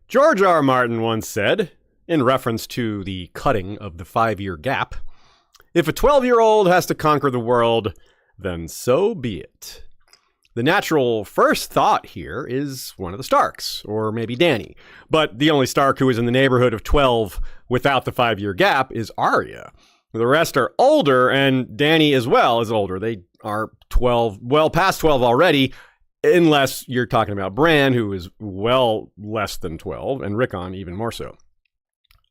George R. R. Martin once said, in reference to the cutting of the 5-year gap, "If a 12-year-old has to conquer the world, then so be it." The natural first thought here is one of the Starks, or maybe Dany. But the only Stark who is in the neighborhood of 12 without the 5-year gap is Arya. The rest are older, and Dany as well is older. They are 12, well past 12 already, unless you're talking about Bran, who is well less than 12, and Rickon even more so.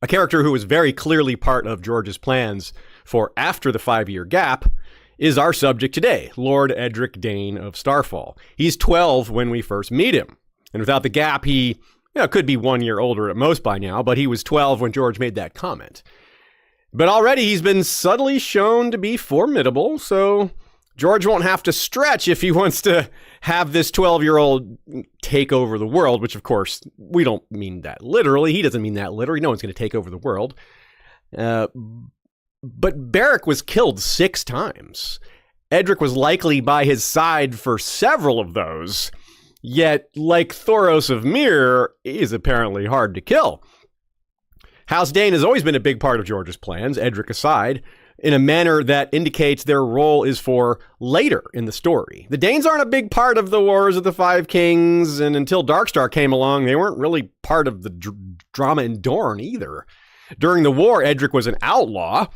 A character who is very clearly part of George's plans for after the 5-year gap is our subject today, Lord Edric Dayne of Starfall. He's 12 when we first meet him. And without the gap, he could be 1 year older at most by now, but he was 12 when George made that comment. But already he's been subtly shown to be formidable, so George won't have to stretch if he wants to have this 12-year-old take over the world, which, of course, we don't mean that literally. He doesn't mean that literally. No one's going to take over the world. But Beric was killed 6 times. Edric was likely by his side for several of those. Yet, like Thoros of Myr, he is apparently hard to kill. House Dayne has always been a big part of George's plans, Edric aside, in a manner that indicates their role is for later in the story. The Danes aren't a big part of the Wars of the Five Kings, and until Darkstar came along, they weren't really part of the drama in Dorne either. During the war, Edric was an outlaw,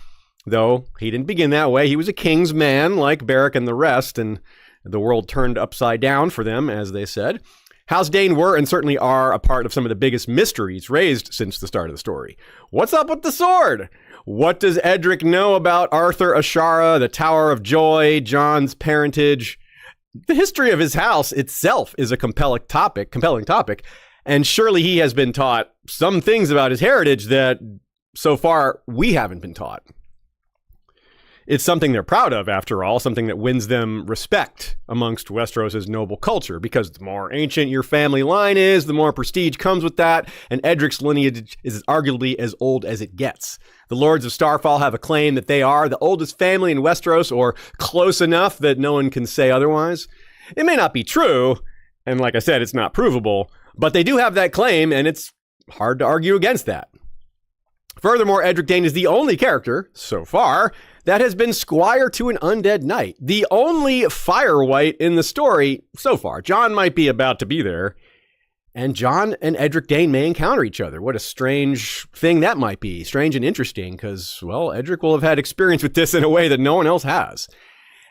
though he didn't begin that way. He was a king's man, like Beric and the rest, and the world turned upside down for them, as they said. House Dayne were and certainly are a part of some of the biggest mysteries raised since the start of the story. What's up with the sword? What does Edric know about Arthur Ashara, the Tower of Joy, Jon's parentage? The history of his house itself is a compelling topic, and surely he has been taught some things about his heritage that so far we haven't been taught. It's something they're proud of, after all, something that wins them respect amongst Westeros' noble culture, because the more ancient your family line is, the more prestige comes with that, and Edric's lineage is arguably as old as it gets. The Lords of Starfall have a claim that they are the oldest family in Westeros, or close enough that no one can say otherwise. It may not be true, and like I said, it's not provable, but they do have that claim, and it's hard to argue against that. Furthermore, Edric Dayne is the only character, so far, that has been Squire to an undead knight. The only fire white in the story so far. Jon might be about to be there, and Jon and Edric Dayne may encounter each other. What a strange thing that might be. Strange and interesting, because, well, Edric will have had experience with this in a way that no one else has.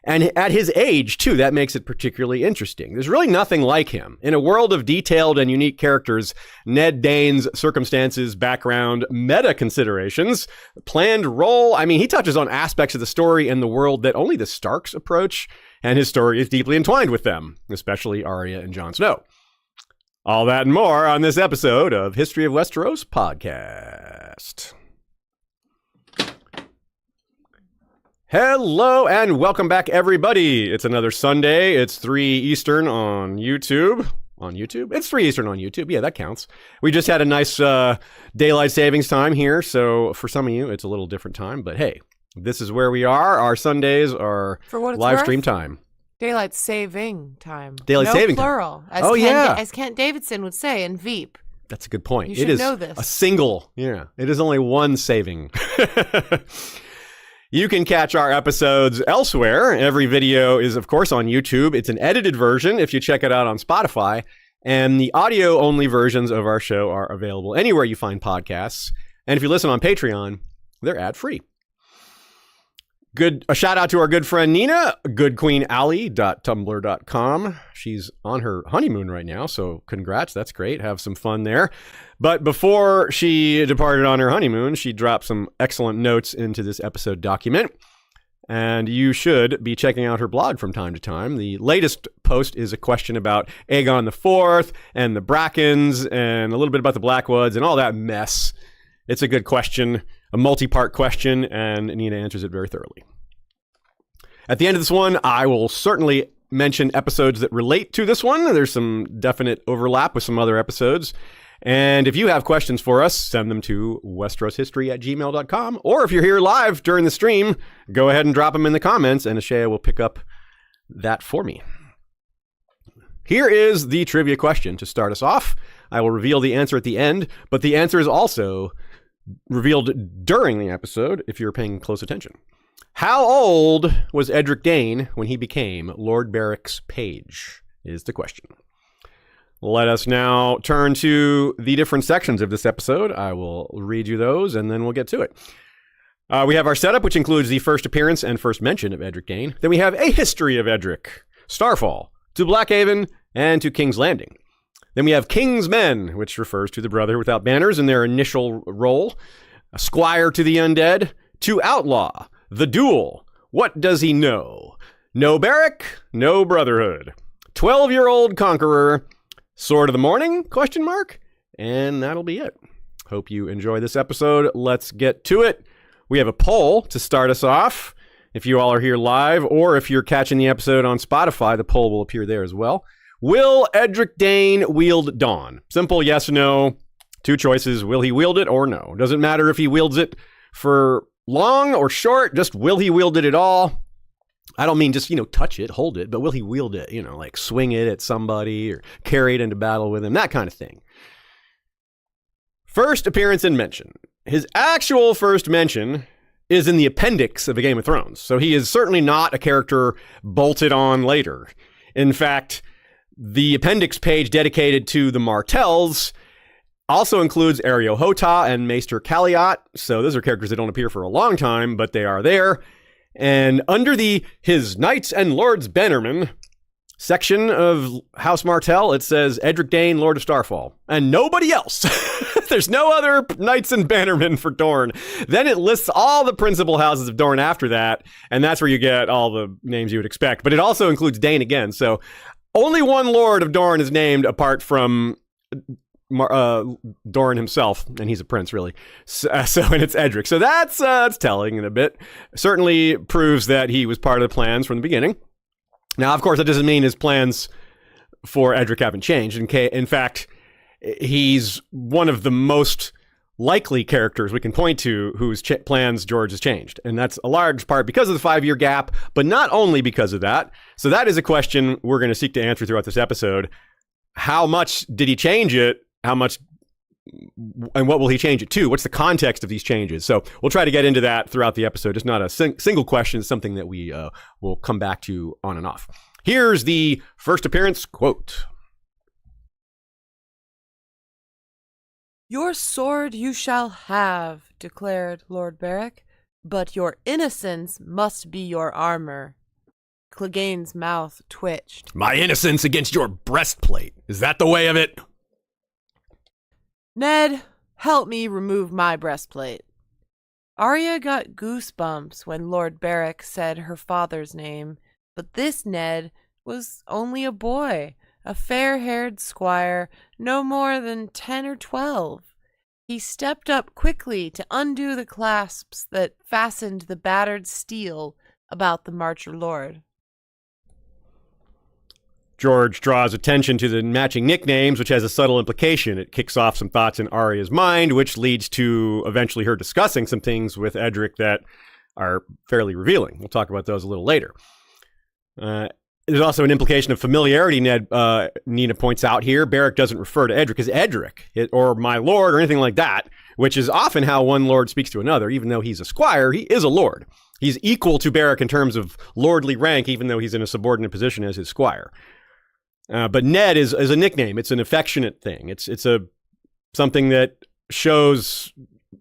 And at his age, too, that makes it particularly interesting. There's really nothing like him. In a world of detailed and unique characters, Ned Dayne's circumstances, background, meta considerations, planned role, he touches on aspects of the story and the world that only the Starks approach, and his story is deeply entwined with them, especially Arya and Jon Snow. All that and more on this episode of History of Westeros podcast. Hello and welcome back, everybody. It's another Sunday. It's 3 Eastern on YouTube. It's 3 Eastern on YouTube. Yeah, that counts. We just had a nice daylight savings time here, so for some of you, it's a little different time. But hey, this is where we are. Our Sundays are live stream time. Daylight saving time. Daylight saving plural, time. As Kent Davidson would say in Veep. That's a good point. You should know this. A single. Yeah, it is only one saving. You can catch our episodes elsewhere. Every video is, of course, on YouTube. It's an edited version if you check it out on Spotify. And the audio-only versions of our show are available anywhere you find podcasts. And if you listen on Patreon, they're ad-free. A shout out to our good friend Nina, goodqueenally.tumblr.com. She's on her honeymoon right now, so congrats. That's great. Have some fun there. But before she departed on her honeymoon, she dropped some excellent notes into this episode document. And you should be checking out her blog from time to time. The latest post is a question about Aegon IV and the Brackens and a little bit about the Blackwoods and all that mess. It's a good question, a multi-part question, and Nina answers it very thoroughly. At the end of this one, I will certainly mention episodes that relate to this one. There's some definite overlap with some other episodes. And if you have questions for us, send them to westeroshistory@gmail.com. Or if you're here live during the stream, go ahead and drop them in the comments, and Ashaya will pick up that for me. Here is the trivia question to start us off. I will reveal the answer at the end, but the answer is also revealed during the episode if you're paying close attention. How old was Edric Dayne when he became Lord Beric's page is the question. Let us now turn to the different sections of this episode. I will read you those, and then we'll get to it. We have our setup, which includes the first appearance and first mention of Edric Dayne. Then we have a history of Edric, Starfall, to Blackhaven, and to King's Landing. Then we have King's Men, which refers to the Brother Without Banners in their initial role. A Squire to the Undead, to Outlaw, the Duel. What does he know? No Beric, no Brotherhood. 12-year-old Conqueror, Sword of the Morning, ? And that'll be it. Hope you enjoy this episode. Let's get to it. We have a poll to start us off. If you all are here live, or if you're catching the episode on Spotify, the poll will appear there as well. Will Edric Dayne wield Dawn? Simple yes, no. Two choices. Will he wield it or no? Doesn't matter if he wields it for long or short. Just will he wield it at all? I don't mean just, touch it, hold it, but will he wield it? Like swing it at somebody or carry it into battle with him, that kind of thing. First appearance and mention. His actual first mention is in the appendix of A Game of Thrones. So he is certainly not a character bolted on later. In fact, the appendix page dedicated to the Martells also includes Ario Hota and Maester Caliot. So those are characters that don't appear for a long time, but they are there. And under the His Knights and Lords Bannermen section of House Martell, it says Edric Dayne, Lord of Starfall, and nobody else. There's no other Knights and Bannermen for Dorne. Then it lists all the principal houses of Dorne after that, and that's where you get all the names you would expect. But it also includes Dayne again, so only one Lord of Dorne is named apart from Dorne himself, and he's a prince, really. And it's Edric. So that's telling in a bit. Certainly proves that he was part of the plans from the beginning. Now, of course, that doesn't mean his plans for Edric haven't changed. In fact, he's one of the most likely characters we can point to whose plans George has changed. And that's a large part because of the 5-year gap, but not only because of that. So that is a question we're going to seek to answer throughout this episode. How much did he change it? How much, and what will he change it to? What's the context of these changes? So we'll try to get into that throughout the episode. It's not a single question. It's something that we will come back to on and off. Here's the first appearance quote. Your sword you shall have, declared Lord Beric, but your innocence must be your armor. Clegane's mouth twitched. My innocence against your breastplate. Is that the way of it? Ned, help me remove my breastplate. Arya got goosebumps when Lord Beric said her father's name, but this Ned was only a boy, a fair-haired squire, no more than 10 or 12. He stepped up quickly to undo the clasps that fastened the battered steel about the Marcher Lord. George draws attention to the matching nicknames, which has a subtle implication. It kicks off some thoughts in Arya's mind, which leads to eventually her discussing some things with Edric that are fairly revealing. We'll talk about those a little later. There's also an implication of familiarity, Nina points out here. Beric doesn't refer to Edric as Edric, or my lord, or anything like that, which is often how one lord speaks to another. Even though he's a squire, he is a lord. He's equal to Beric in terms of lordly rank, even though he's in a subordinate position as his squire. But Ned is a nickname. It's an affectionate thing. It's something that shows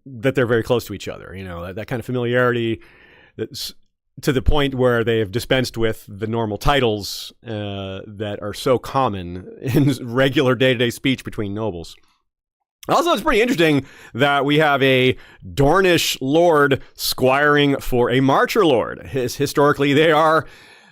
that they're very close to each other. That kind of familiarity that's to the point where they have dispensed with the normal titles that are so common in regular day-to-day speech between nobles. Also, it's pretty interesting that we have a Dornish lord squiring for a Marcher lord. Historically, they are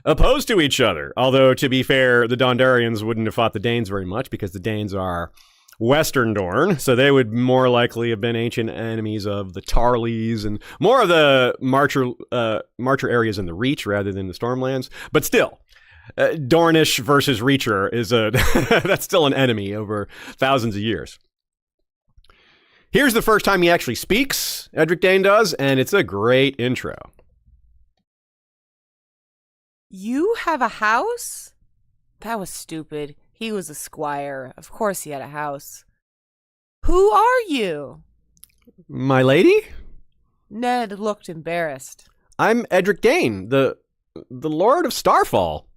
opposed to each other. Although, to be fair, the Dondarrions wouldn't have fought the Danes very much because the Danes are Western Dorne, so they would more likely have been ancient enemies of the Tarleys and more of the Marcher areas in the Reach rather than the Stormlands. But still, Dornish versus Reacher is that's still an enemy over thousands of years. Here's the first time he actually speaks, Edric Dayne does, and it's a great intro. You have a house? That was stupid. He was a squire. Of course he had a house. Who are you? My lady? Ned looked embarrassed. I'm Edric Dayne, the Lord of Starfall.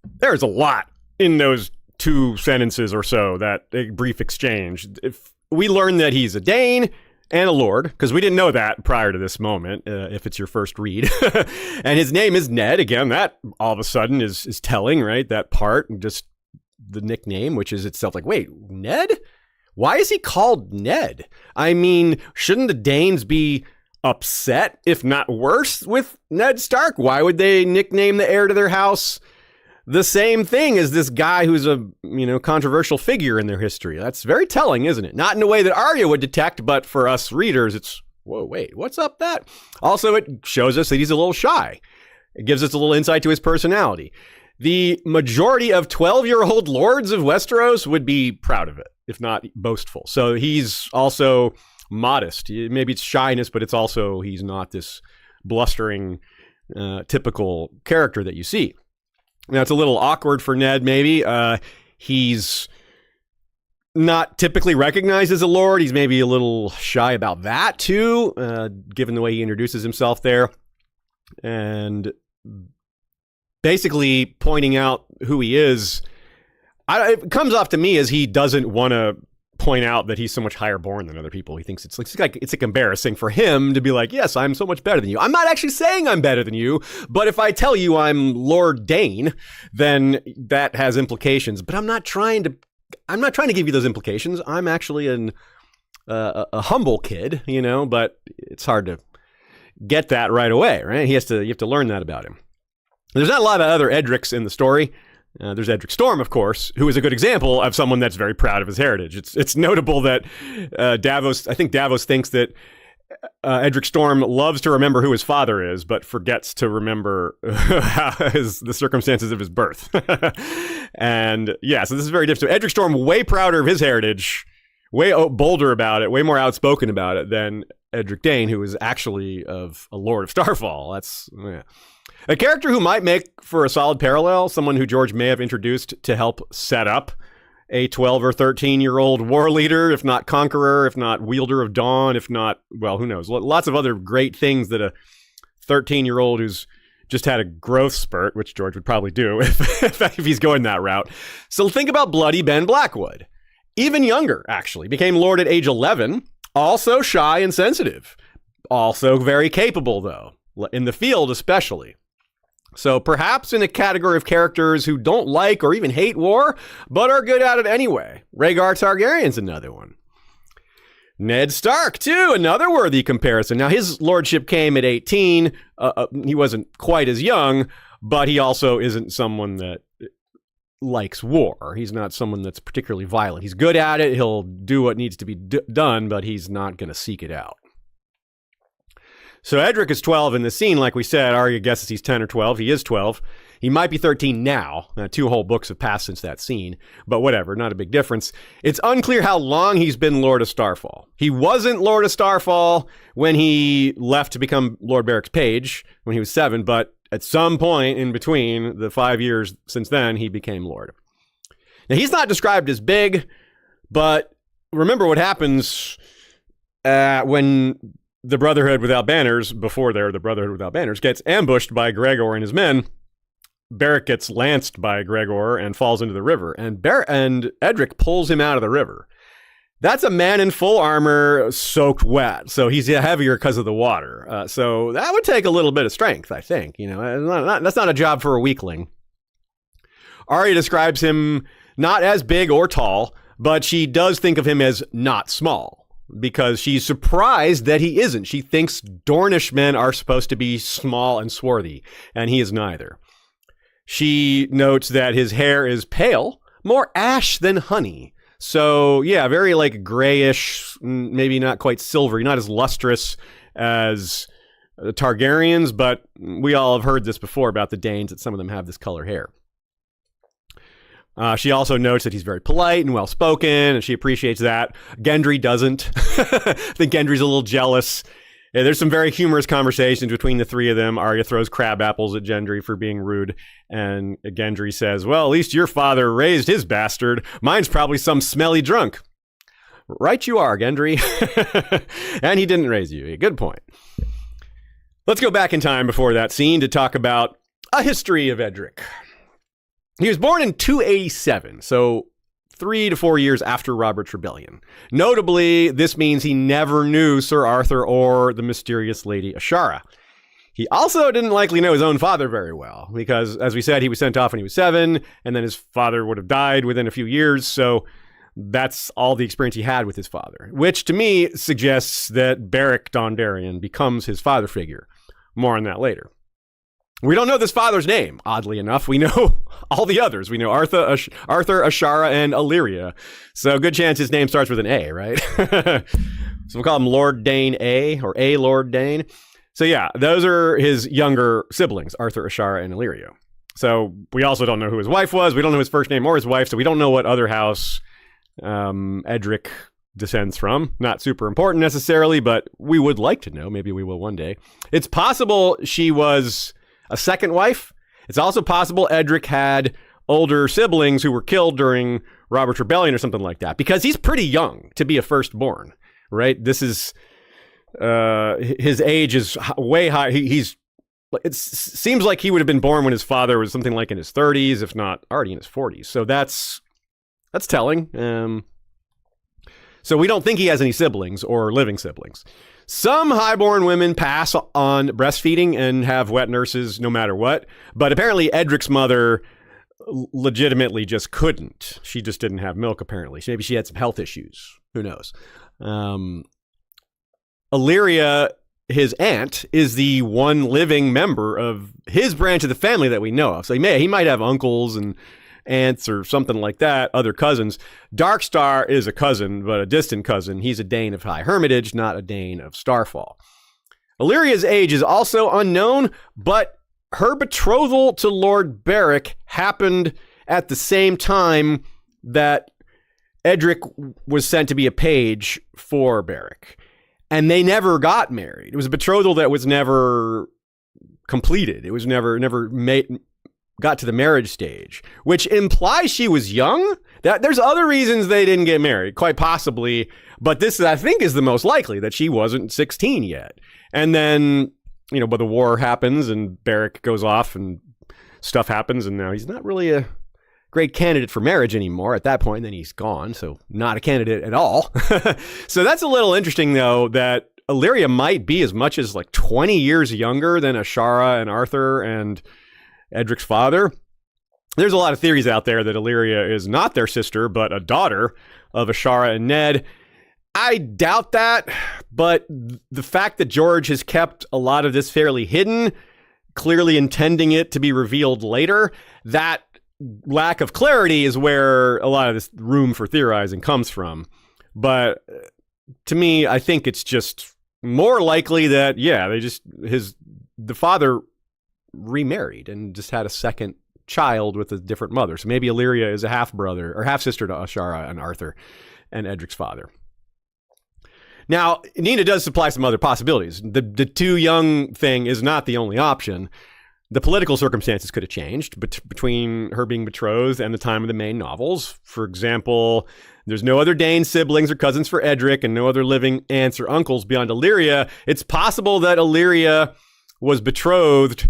There's a lot in those 2 sentences or so, that brief exchange. If we learn that he's a Dane and a lord, because we didn't know that prior to this moment, if it's your first read. And his name is Ned. Again, that all of a sudden is telling, right? That part, just the nickname, which is itself like, wait, Ned? Why is he called Ned? I mean, shouldn't the Danes be upset, if not worse, with Ned Stark? Why would they nickname the heir to their house the same thing as this guy who's a, controversial figure in their history? That's very telling, isn't it? Not in a way that Arya would detect, but for us readers, it's, whoa, wait, what's up that? Also, it shows us that he's a little shy. It gives us a little insight to his personality. The majority of 12-year-old lords of Westeros would be proud of it, if not boastful. So he's also modest. Maybe it's shyness, but it's also, he's not this blustering, typical character that you see. Now, it's a little awkward for Ned, maybe. He's not typically recognized as a lord. He's maybe a little shy about that, too, given the way he introduces himself there. And basically pointing out who he is, it comes off to me as he doesn't want to point out that he's so much higher born than other people. He thinks it's like embarrassing for him to be like, yes, I'm so much better than you. I'm not actually saying I'm better than you, but if I tell you I'm Lord Dayne, then that has implications. But I'm not trying to give you those implications. I'm actually a humble kid, but it's hard to get that right away, right? You have to learn that about him. There's not a lot of other Edrics in the story. There's Edric Storm, of course, who is a good example of someone that's very proud of his heritage. It's notable that Davos thinks that Edric Storm loves to remember who his father is, but forgets to remember the circumstances of his birth. And yeah, so this is very different. So Edric Storm, way prouder of his heritage, way bolder about it, way more outspoken about it than Edric Dayne, who is actually of a Lord of Starfall. That's... Yeah. A character who might make for a solid parallel, someone who George may have introduced to help set up a 12 or 13-year-old war leader, if not conqueror, if not wielder of dawn, if not, well, who knows? Lots of other great things that a 13-year-old who's just had a growth spurt, which George would probably do if he's going that route. So think about Bloody Ben Blackwood. Even younger, actually. Became Lord at age 11. Also shy and sensitive. Also very capable, though. In the field, especially. So perhaps in a category of characters who don't like or even hate war, but are good at it anyway. Rhaegar Targaryen's another one. Ned Stark, too, another worthy comparison. Now, his lordship came at 18. He wasn't quite as young, but he also isn't someone that likes war. He's not someone that's particularly violent. He's good at it. He'll do what needs to be done, but he's not going to seek it out. So Edric is 12 in the scene, like we said. Arya guesses he's 10 or 12. He is 12. He might be 13 now. 2 whole books have passed since that scene. But whatever, not a big difference. It's unclear how long he's been Lord of Starfall. He wasn't Lord of Starfall when he left to become Lord Beric's page when he was 7, but at some point in between the 5 years since then, he became Lord. Now, he's not described as big, but remember what happens when the Brotherhood Without Banners, before they're the Brotherhood Without Banners, gets ambushed by Gregor and his men. Beric gets lanced by Gregor and falls into the river, and Edric pulls him out of the river. That's a man in full armor, soaked wet, so he's heavier because of the water. So that would take a little bit of strength, I think. That's not a job for a weakling. Arya describes him not as big or tall, but she does think of him as not small, because she's surprised that he isn't. She thinks Dornish men are supposed to be small and swarthy, and he is neither. She notes that his hair is pale, more ash than honey. So, yeah, very like grayish, maybe not quite silvery, not as lustrous as Targaryens, but we all have heard this before about the Danes, that some of them have this color hair. She also notes that he's very polite and well-spoken, and she appreciates that. Gendry doesn't. I think Gendry's a little jealous. Yeah, there's some very humorous conversations between the three of them. Arya throws crab apples at Gendry for being rude, and Gendry says, well, at least your father raised his bastard. Mine's probably some smelly drunk. Right you are, Gendry. And he didn't raise you. Good point. Let's go back in time before that scene to talk about a history of Edric. He was born in 287, so 3 to 4 years after Robert's Rebellion. Notably, this means he never knew Sir Arthur or the mysterious Lady Ashara. He also didn't likely know his own father very well, because, as we said, he was sent off when he was 7, and then his father would have died within a few years, so that's all the experience he had with his father, which to me suggests that Beric Dondarrion becomes his father figure. More on that later. We don't know this father's name, oddly enough. We know all the others. We know Arthur, Ashara, and Illyria. So good chance his name starts with an A, right? So we'll call him Lord Dayne A, or A Lord Dayne. So yeah, those are his younger siblings, Arthur, Ashara, and Illyria. So we also don't know who his wife was. We don't know his first name or his wife, so we don't know what other house Edric descends from. Not super important necessarily, but we would like to know. Maybe we will one day. It's possible she was a second wife. It's also possible Edric had older siblings who were killed during Robert's Rebellion or something like that, because he's pretty young to be a firstborn, right? This is, his age is way high. It seems like he would have been born when his father was something like in his 30s, if not already in his 40s. So that's telling. So we don't think he has any siblings or living siblings. Some highborn women pass on breastfeeding and have wet nurses no matter what, but apparently Edric's mother legitimately just couldn't. She just didn't have milk, apparently. Maybe she had some health issues. Who knows? Illyria, his aunt, is the one living member of his branch of the family that we know of. So he might have uncles and aunts or something like that, other cousins. Darkstar is a cousin, but a distant cousin. He's a Dane of High Hermitage, not a Dane of Starfall. Illyria's age is also unknown, but her betrothal to Lord Beric happened at the same time that Edric was sent to be a page for Beric. And they never got married. It was a betrothal that was never completed. It was never got to the marriage stage, which implies she was young. That there's other reasons they didn't get married, quite possibly, but this I think is the most likely, that she wasn't 16 yet. And then, but the war happens and Beric goes off and stuff happens, and now he's not really a great candidate for marriage anymore at that point. Then he's gone, so not a candidate at all. So that's a little interesting, though, that Illyria might be as much as like 20 years younger than Ashara and Arthur and Edric's father. There's a lot of theories out there that Illyria is not their sister, but a daughter of Ashara and Ned. I doubt that, but the fact that George has kept a lot of this fairly hidden, clearly intending it to be revealed later, that lack of clarity is where a lot of this room for theorizing comes from. But to me, I think it's just more likely that, the father remarried and just had a second child with a different mother. So maybe Illyria is a half brother or half sister to Ashara and Arthur and Edric's father. Now, Nina does supply some other possibilities. The too young thing is not the only option. The political circumstances could have changed between her being betrothed and the time of the main novels. For example, there's no other Dane siblings or cousins for Edric and no other living aunts or uncles beyond Illyria. It's possible that Illyria was betrothed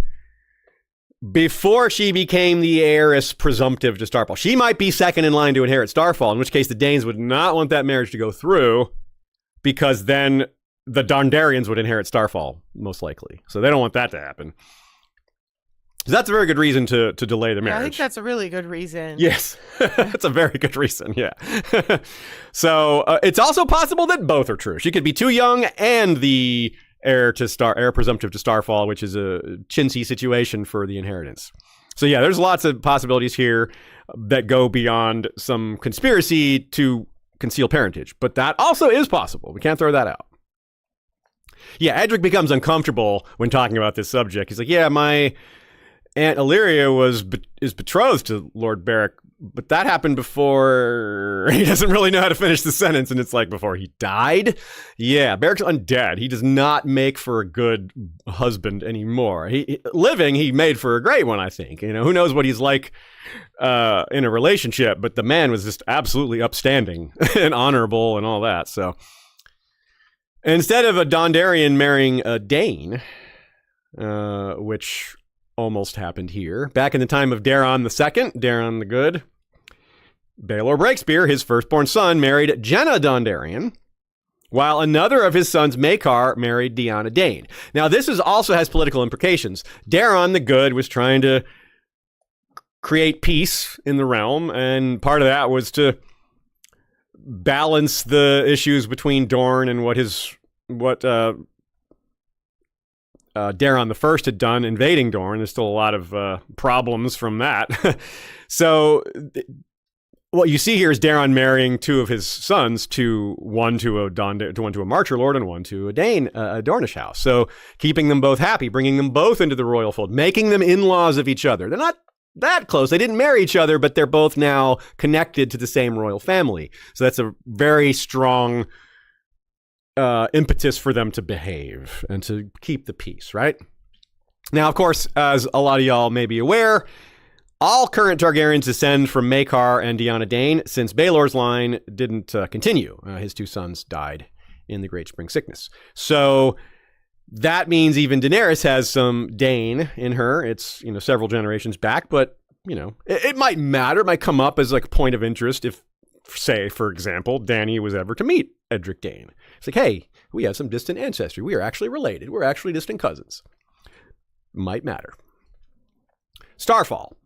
before she became the heiress presumptive to Starfall. She might be second in line to inherit Starfall, in which case the Danes would not want that marriage to go through, because then the Dondarrions would inherit Starfall, most likely. So they don't want that to happen. So that's a very good reason to delay the marriage. I think that's a really good reason. Yes, that's a very good reason, yeah. So it's also possible that both are true. She could be too young and the heir presumptive to Starfall, which is a chintzy situation for the inheritance. So yeah, there's lots of possibilities here that go beyond some conspiracy to conceal parentage, but that also is possible. We can't throw that out. Yeah, Edric becomes uncomfortable when talking about this subject. He's like, yeah, my Aunt Illyria is betrothed to Lord Beric but that happened before. He doesn't really know how to finish the sentence, and it's like before he died. Yeah, Beric's undead. He does not make for a good husband anymore. Living, he made for a great one, I think. Who knows what he's like in a relationship, but the man was just absolutely upstanding and honorable and all that. So instead of a Dondarrion marrying a Dayne, which almost happened here. Back in the time of Daeron II, Daeron the Good, Baelor Breakspear, his firstborn son, married Jenna Dondarrion, while another of his sons, Maekar, married Deanna Dayne. Now, this also has political implications. Daeron the Good was trying to create peace in the realm, and part of that was to balance the issues between Dorne and what Daeron I had done invading Dorne. There's still a lot of problems from that. So what you see here is Daeron marrying two of his sons, one to a Marcher Lord and one to a Dayne, a Dornish house. So keeping them both happy, bringing them both into the royal fold, making them in-laws of each other. They're not that close. They didn't marry each other, but they're both now connected to the same royal family. So that's a very strong impetus for them to behave and to keep the peace, right? Now, of course, as a lot of y'all may be aware, all current Targaryens descend from Maekar and Deanna Dayne, since Baelor's line didn't continue. His two sons died in the Great Spring Sickness. So that means even Daenerys has some Dayne in her. It's, several generations back, but, it might matter. It might come up as like a point of interest if, say, for example, Dany was ever to meet Edric Dayne. It's like, hey, we have some distant ancestry. We are actually related. We're actually distant cousins. Might matter. Starfall.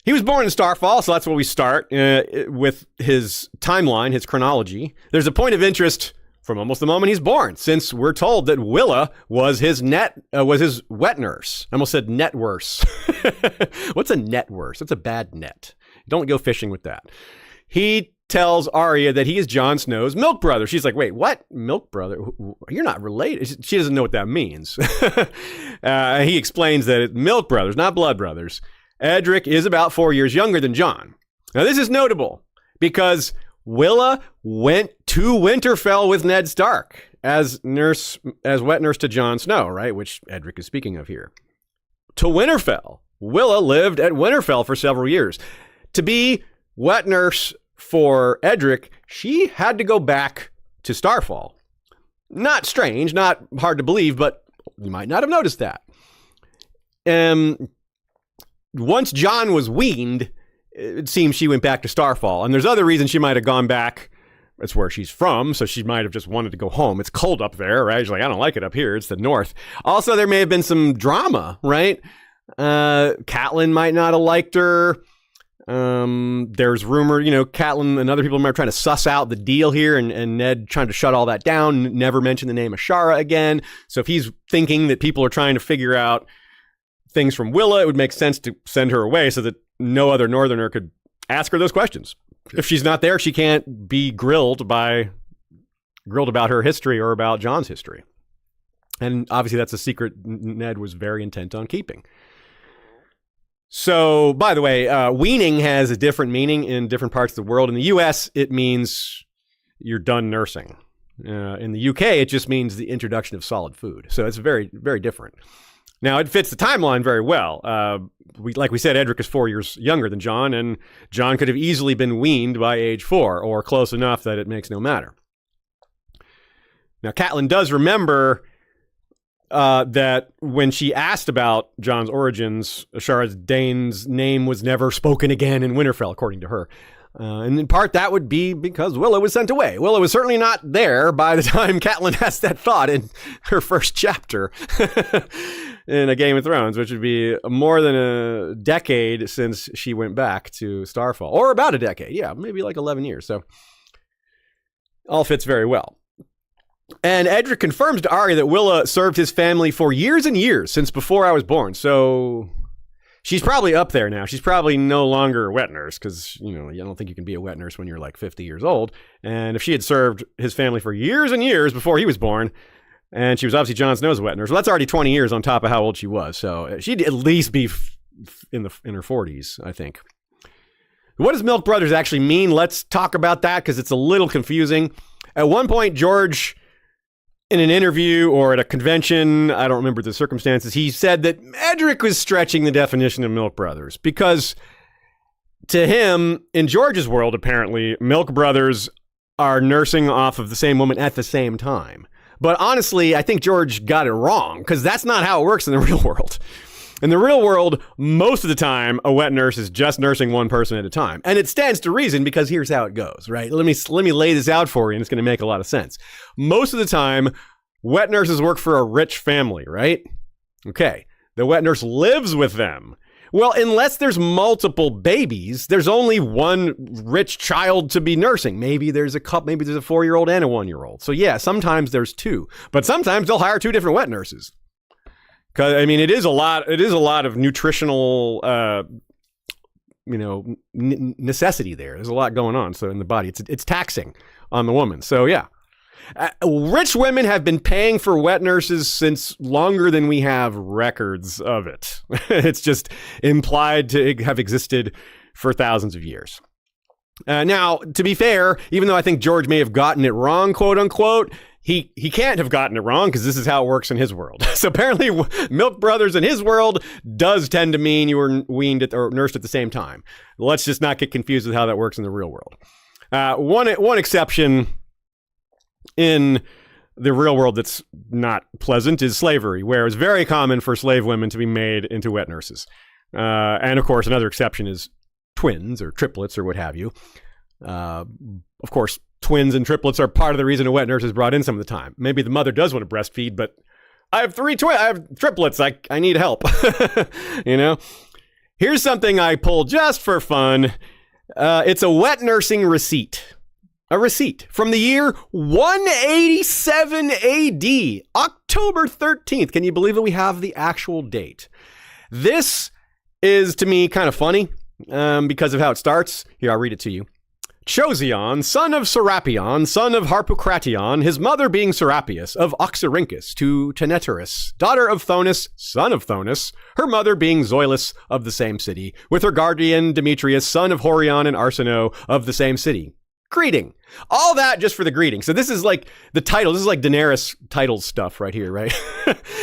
He was born in Starfall, so that's where we start with his timeline, his chronology. There's a point of interest from almost the moment he's born, since we're told that Willa was his wet nurse. I almost said net worse. What's a net worse? That's a bad net. Don't go fishing with that. He tells Arya that he is Jon Snow's milk brother. She's like, wait, what? Milk brother? You're not related. She doesn't know what that means. He explains that it's milk brothers, not blood brothers. Edric is about 4 years younger than Jon. Now, this is notable because Willa went to Winterfell with Ned Stark as wet nurse to Jon Snow, right? Which Edric is speaking of here. To Winterfell. Willa lived at Winterfell for several years. To be wet nurse for Edric, she had to go back to Starfall. Not strange, not hard to believe, but you might not have noticed that. Once Jon was weaned, it seems she went back to Starfall. And there's other reasons she might have gone back. That's where she's from, so she might have just wanted to go home. It's cold up there, right? She's like, I don't like it up here. It's the north. Also, there may have been some drama, right? Catelyn might not have liked her. There's rumor, Catelyn and other people might be trying to suss out the deal here, and Ned trying to shut all that down, never mention the name of Shara again. So if he's thinking that people are trying to figure out things from Willa, it would make sense to send her away so that no other Northerner could ask her those questions. If she's not there, she can't be grilled about her history or about Jon's history. And obviously that's a secret Ned was very intent on keeping. So, by the way, weaning has a different meaning in different parts of the world. In the U.S., it means you're done nursing. In the U.K., it just means the introduction of solid food. So it's very, very different. Now, it fits the timeline very well. Like we said, Edric is 4 years younger than Jon, and Jon could have easily been weaned by age 4, or close enough that it makes no matter. Now, Catelyn does remember that when she asked about Jon's origins, Shara Dane's name was never spoken again in Winterfell, according to her. And in part, that would be because Willa was sent away. Willa was certainly not there by the time Catelyn has that thought in her first chapter in A Game of Thrones, which would be more than a decade since she went back to Starfall. Or about a decade. Yeah, maybe like 11 years. So all fits very well. And Edric confirms to Arya that Willa served his family for years and years, since before I was born. So she's probably up there now. She's probably no longer a wet nurse, because, I don't think you can be a wet nurse when you're like 50 years old. And if she had served his family for years and years before he was born, and she was obviously Jon Snow's wet nurse, well, that's already 20 years on top of how old she was. So she'd at least be in her 40s, I think. What does Milk Brothers actually mean? Let's talk about that because it's a little confusing. At one point, George, in an interview or at a convention, I don't remember the circumstances, he said that Edric was stretching the definition of Milk Brothers because to him, in George's world, apparently, Milk Brothers are nursing off of the same woman at the same time. But honestly, I think George got it wrong because that's not how it works in the real world. In the real world, most of the time, a wet nurse is just nursing one person at a time. And it stands to reason because here's how it goes, right? Let me lay this out for you and it's going to make a lot of sense. Most of the time, wet nurses work for a rich family, right? Okay. The wet nurse lives with them. Well, unless there's multiple babies, there's only one rich child to be nursing. Maybe there's a 4-year-old and a 1-year-old. So yeah, sometimes there's two, but sometimes they'll hire 2 different wet nurses. Cause I mean, it is a lot of nutritional, necessity there. There's a lot going on. So in the body, it's taxing on the woman. So yeah. Rich women have been paying for wet nurses since longer than we have records of it. It's just implied to have existed for thousands of years. Now, to be fair, even though I think George may have gotten it wrong, quote unquote, he can't have gotten it wrong because this is how it works in his world. So apparently Milk Brothers in his world does tend to mean you were weaned or nursed at the same time. Let's just not get confused with how that works in the real world. One exception in the real world that's not pleasant is slavery, where it's very common for slave women to be made into wet nurses. And of course, another exception is twins or triplets or what have you. Of course, twins and triplets are part of the reason a wet nurse is brought in some of the time. Maybe the mother does want to breastfeed, but I have triplets. I need help. Here's something I pulled just for fun. It's a wet nursing receipt. A receipt from the year 187 AD, October 13th. Can you believe that we have the actual date? This is, to me, kind of funny because of how it starts. Here, I'll read it to you. Chosion, son of Serapion, son of Harpocration, his mother being Serapius, of Oxyrhynchus, to Tenetaris, daughter of Thonus, son of Thonus, her mother being Zoilus of the same city, with her guardian Demetrius, son of Horion and Arsinoe of the same city. Greeting. All that just for the greeting. So this is like the title. This is like Daenerys title stuff right here, right?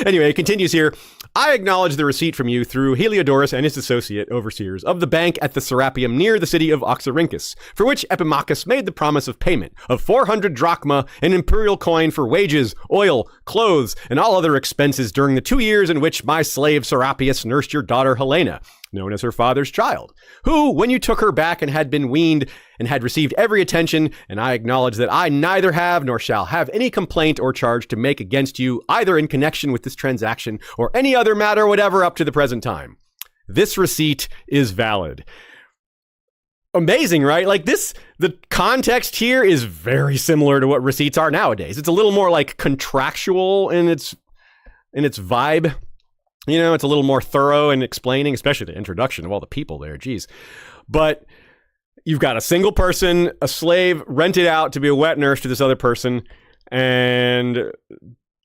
Anyway, it continues here. I acknowledge the receipt from you through Heliodorus and his associate overseers of the bank at the Serapeum near the city of Oxyrhynchus, for which Epimachus made the promise of payment of 400 drachma, an imperial coin for wages, oil, clothes, and all other expenses during the 2 years in which my slave Serapius nursed your daughter Helena, known as her father's child, who, when you took her back and had been weaned and had received every attention, and I acknowledge that I neither have nor shall have any complaint or charge to make against you, either in connection with this transaction or any other matter whatever up to the present time. This receipt is valid. Amazing, right? Like the context here is very similar to what receipts are nowadays. It's a little more like contractual in its vibe. It's a little more thorough in explaining, especially the introduction of all the people there. Geez. But you've got a single person, a slave rented out to be a wet nurse to this other person. And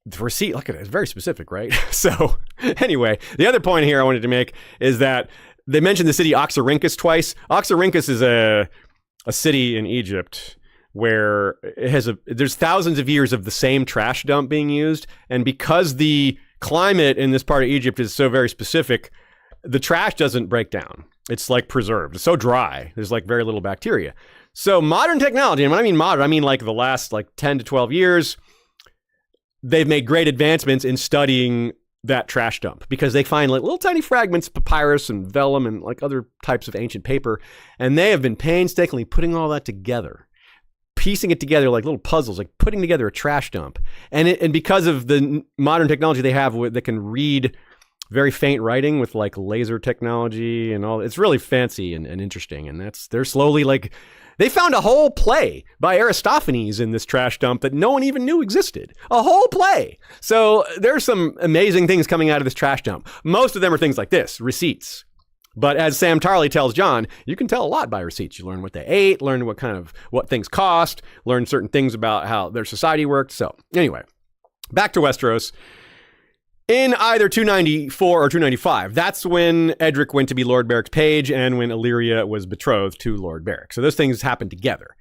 the receipt, look at it, it's very specific, right? So anyway, the other point here I wanted to make is that they mentioned the city Oxyrhynchus twice. Oxyrhynchus is a city in Egypt where there's thousands of years of the same trash dump being used. And because the climate in this part of Egypt is so very specific, the trash doesn't break down. It's like preserved. It's so dry. There's like very little bacteria. So modern technology, and when I mean modern, I mean like the last 10 to 12 years, they've made great advancements in studying that trash dump because they find like little tiny fragments, papyrus and vellum and like other types of ancient paper. And they have been painstakingly putting all that together, piecing it together like little puzzles, like putting together a trash dump. And because of the modern technology they have that can read very faint writing with like laser technology and all, it's really fancy and interesting. And they're slowly they found a whole play by Aristophanes in this trash dump that no one even knew existed. A whole play. So there's some amazing things coming out of this trash dump. Most of them are things like this, receipts. But as Sam Tarley tells John, you can tell a lot by receipts. You learn what they ate, learn what things cost, learn certain things about how their society worked. So anyway, back to Westeros. In either 294 or 295, that's when Edric went to be Lord Beric's page and when Illyria was betrothed to Lord Beric. So those things happened together.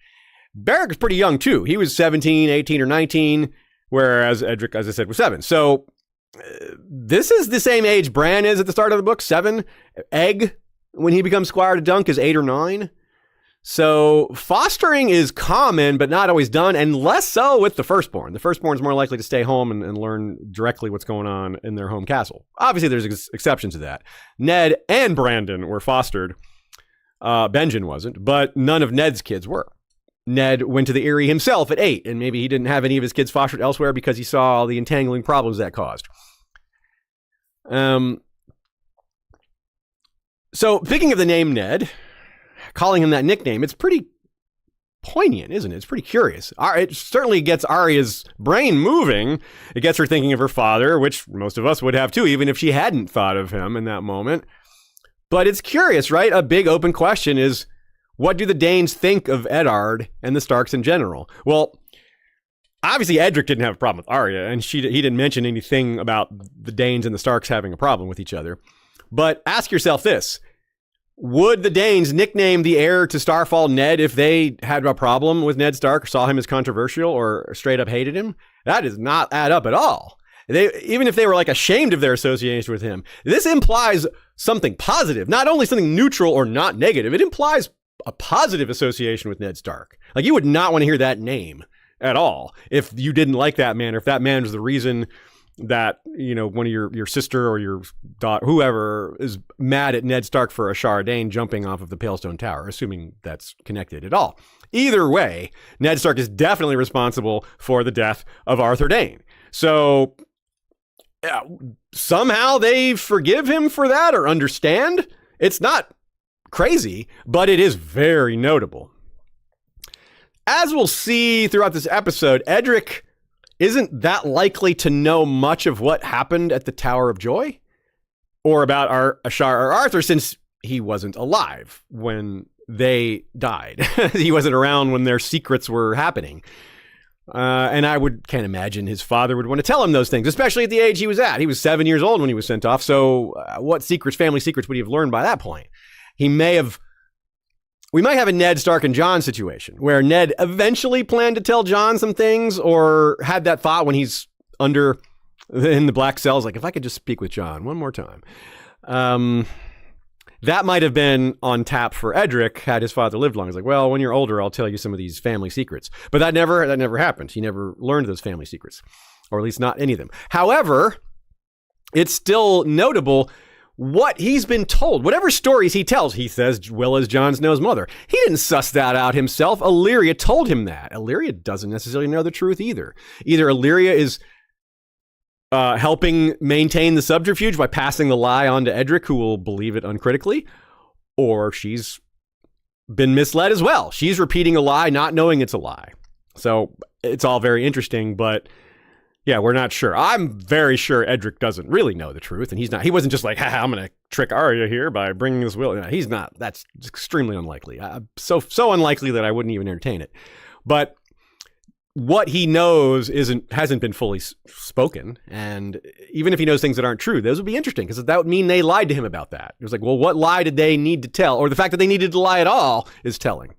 Beric was pretty young too. He was 17, 18, or 19, whereas Edric, as I said, was 7. So this is the same age Bran is at the start of the book, 7. Egg, when he becomes Squire to Dunk, is 8 or 9. So fostering is common, but not always done, and less so with the firstborn. The firstborn is more likely to stay home and learn directly what's going on in their home castle. Obviously, there's exceptions to that. Ned and Brandon were fostered. Benjen wasn't, but none of Ned's kids were. Ned went to the Eyrie himself at 8, and maybe he didn't have any of his kids fostered elsewhere because he saw all the entangling problems that caused. So, picking of the name Ned, calling him that nickname, it's pretty poignant, isn't it? It's pretty curious. It certainly gets Arya's brain moving. It gets her thinking of her father, which most of us would have too, even if she hadn't thought of him in that moment. But it's curious, right? A big open question is, what do the Danes think of Eddard and the Starks in general? Well, obviously Edric didn't have a problem with Arya, and he didn't mention anything about the Danes and the Starks having a problem with each other. But ask yourself this. Would the Danes nickname the heir to Starfall Ned if they had a problem with Ned Stark, or saw him as controversial, or straight up hated him? That does not add up at all. Even if they were like ashamed of their association with him, this implies something positive, not only something neutral or not negative. It implies a positive association with Ned Stark. Like, you would not want to hear that name at all if you didn't like that man, or if that man was the reason that, you know, one of your sister or your daughter, whoever, is mad at Ned Stark for Ashara Dayne jumping off of the Palestone Tower, assuming that's connected at all. Either way, Ned Stark is definitely responsible for the death of Arthur Dayne. So somehow they forgive him for that or understand. It's not crazy, but it is very notable. As we'll see throughout this episode, Edric isn't that likely to know much of what happened at the Tower of Joy or about Ashara or Arthur, since he wasn't alive when they died. He wasn't around when their secrets were happening. And can't imagine his father would want to tell him those things, especially at the age he was at. He was 7 years old when he was sent off. So what family secrets would he have learned by that point? We might have a Ned Stark and Jon situation where Ned eventually planned to tell Jon some things, or had that thought when he's in the black cells, like, if I could just speak with Jon one more time. That might have been on tap for Edric had his father lived long. He's like, well, when you're older, I'll tell you some of these family secrets. But that never happened. He never learned those family secrets, or at least not any of them. However, it's still notable what he's been told. Whatever stories he tells, he says, well, as Jon Snow's mother. He didn't suss that out himself. Illyria told him that. Illyria doesn't necessarily know the truth either. Either Illyria is helping maintain the subterfuge by passing the lie on to Edric, who will believe it uncritically, or she's been misled as well. She's repeating a lie, not knowing it's a lie. So it's all very interesting, but yeah, we're not sure. I'm very sure Edric doesn't really know the truth, and he wasn't just like, I'm going to trick Arya here by bringing this will. No, he's not. That's extremely unlikely. So unlikely that I wouldn't even entertain it. But what he knows hasn't been fully spoken, and even if he knows things that aren't true, those would be interesting, because that would mean they lied to him about that. It was like, well, what lie did they need to tell? Or the fact that they needed to lie at all is telling.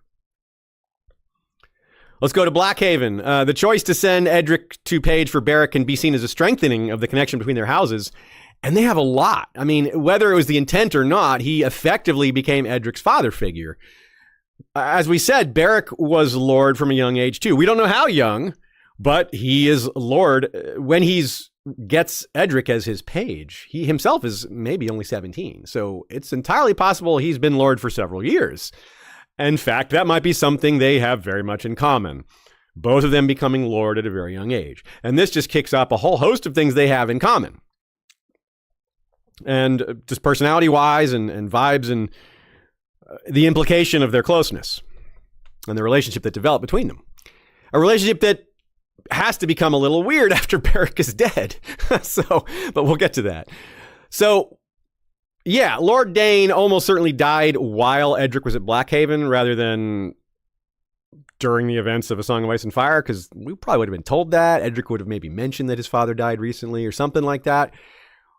Let's go to Blackhaven. The choice to send Edric to page for Beric can be seen as a strengthening of the connection between their houses, and they have a lot. I mean, whether it was the intent or not, he effectively became Edric's father figure. As we said, Beric was Lord from a young age too. We don't know how young, but he is Lord when gets Edric as his page. He himself is maybe only 17, so it's entirely possible he's been Lord for several years. In fact, that might be something they have very much in common. Both of them becoming Lord at a very young age. And this just kicks up a whole host of things they have in common. And just personality-wise and vibes, and the implication of their closeness and the relationship that developed between them. A relationship that has to become a little weird after Beric is dead. But we'll get to that. So, yeah, Lord Dayne almost certainly died while Edric was at Blackhaven rather than during the events of A Song of Ice and Fire, because we probably would have been told that. Edric would have maybe mentioned that his father died recently or something like that.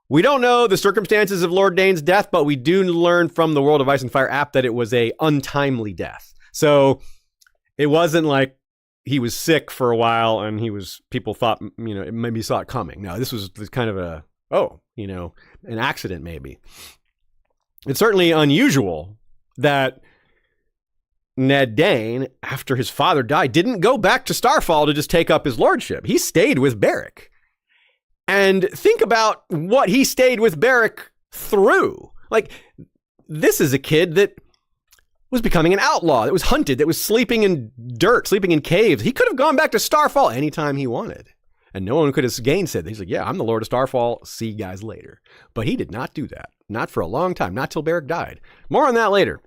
We don't know the circumstances of Lord Dayne's death, but we do learn from the World of Ice and Fire app that it was a untimely death. So it wasn't like he was sick for a while and people thought, maybe saw it coming. No, this was kind of an accident maybe. It's certainly unusual that Ned Dayne, after his father died, didn't go back to Starfall to just take up his lordship. He stayed with Beric. And think about what he stayed with Beric through. Like, this is a kid that was becoming an outlaw, that was hunted, that was sleeping in dirt, sleeping in caves. He could have gone back to Starfall anytime he wanted. And no one could have gainsaid that. He's like, yeah, I'm the Lord of Starfall. See you guys later. But he did not do that. Not for a long time. Not till Beric died. More on that later.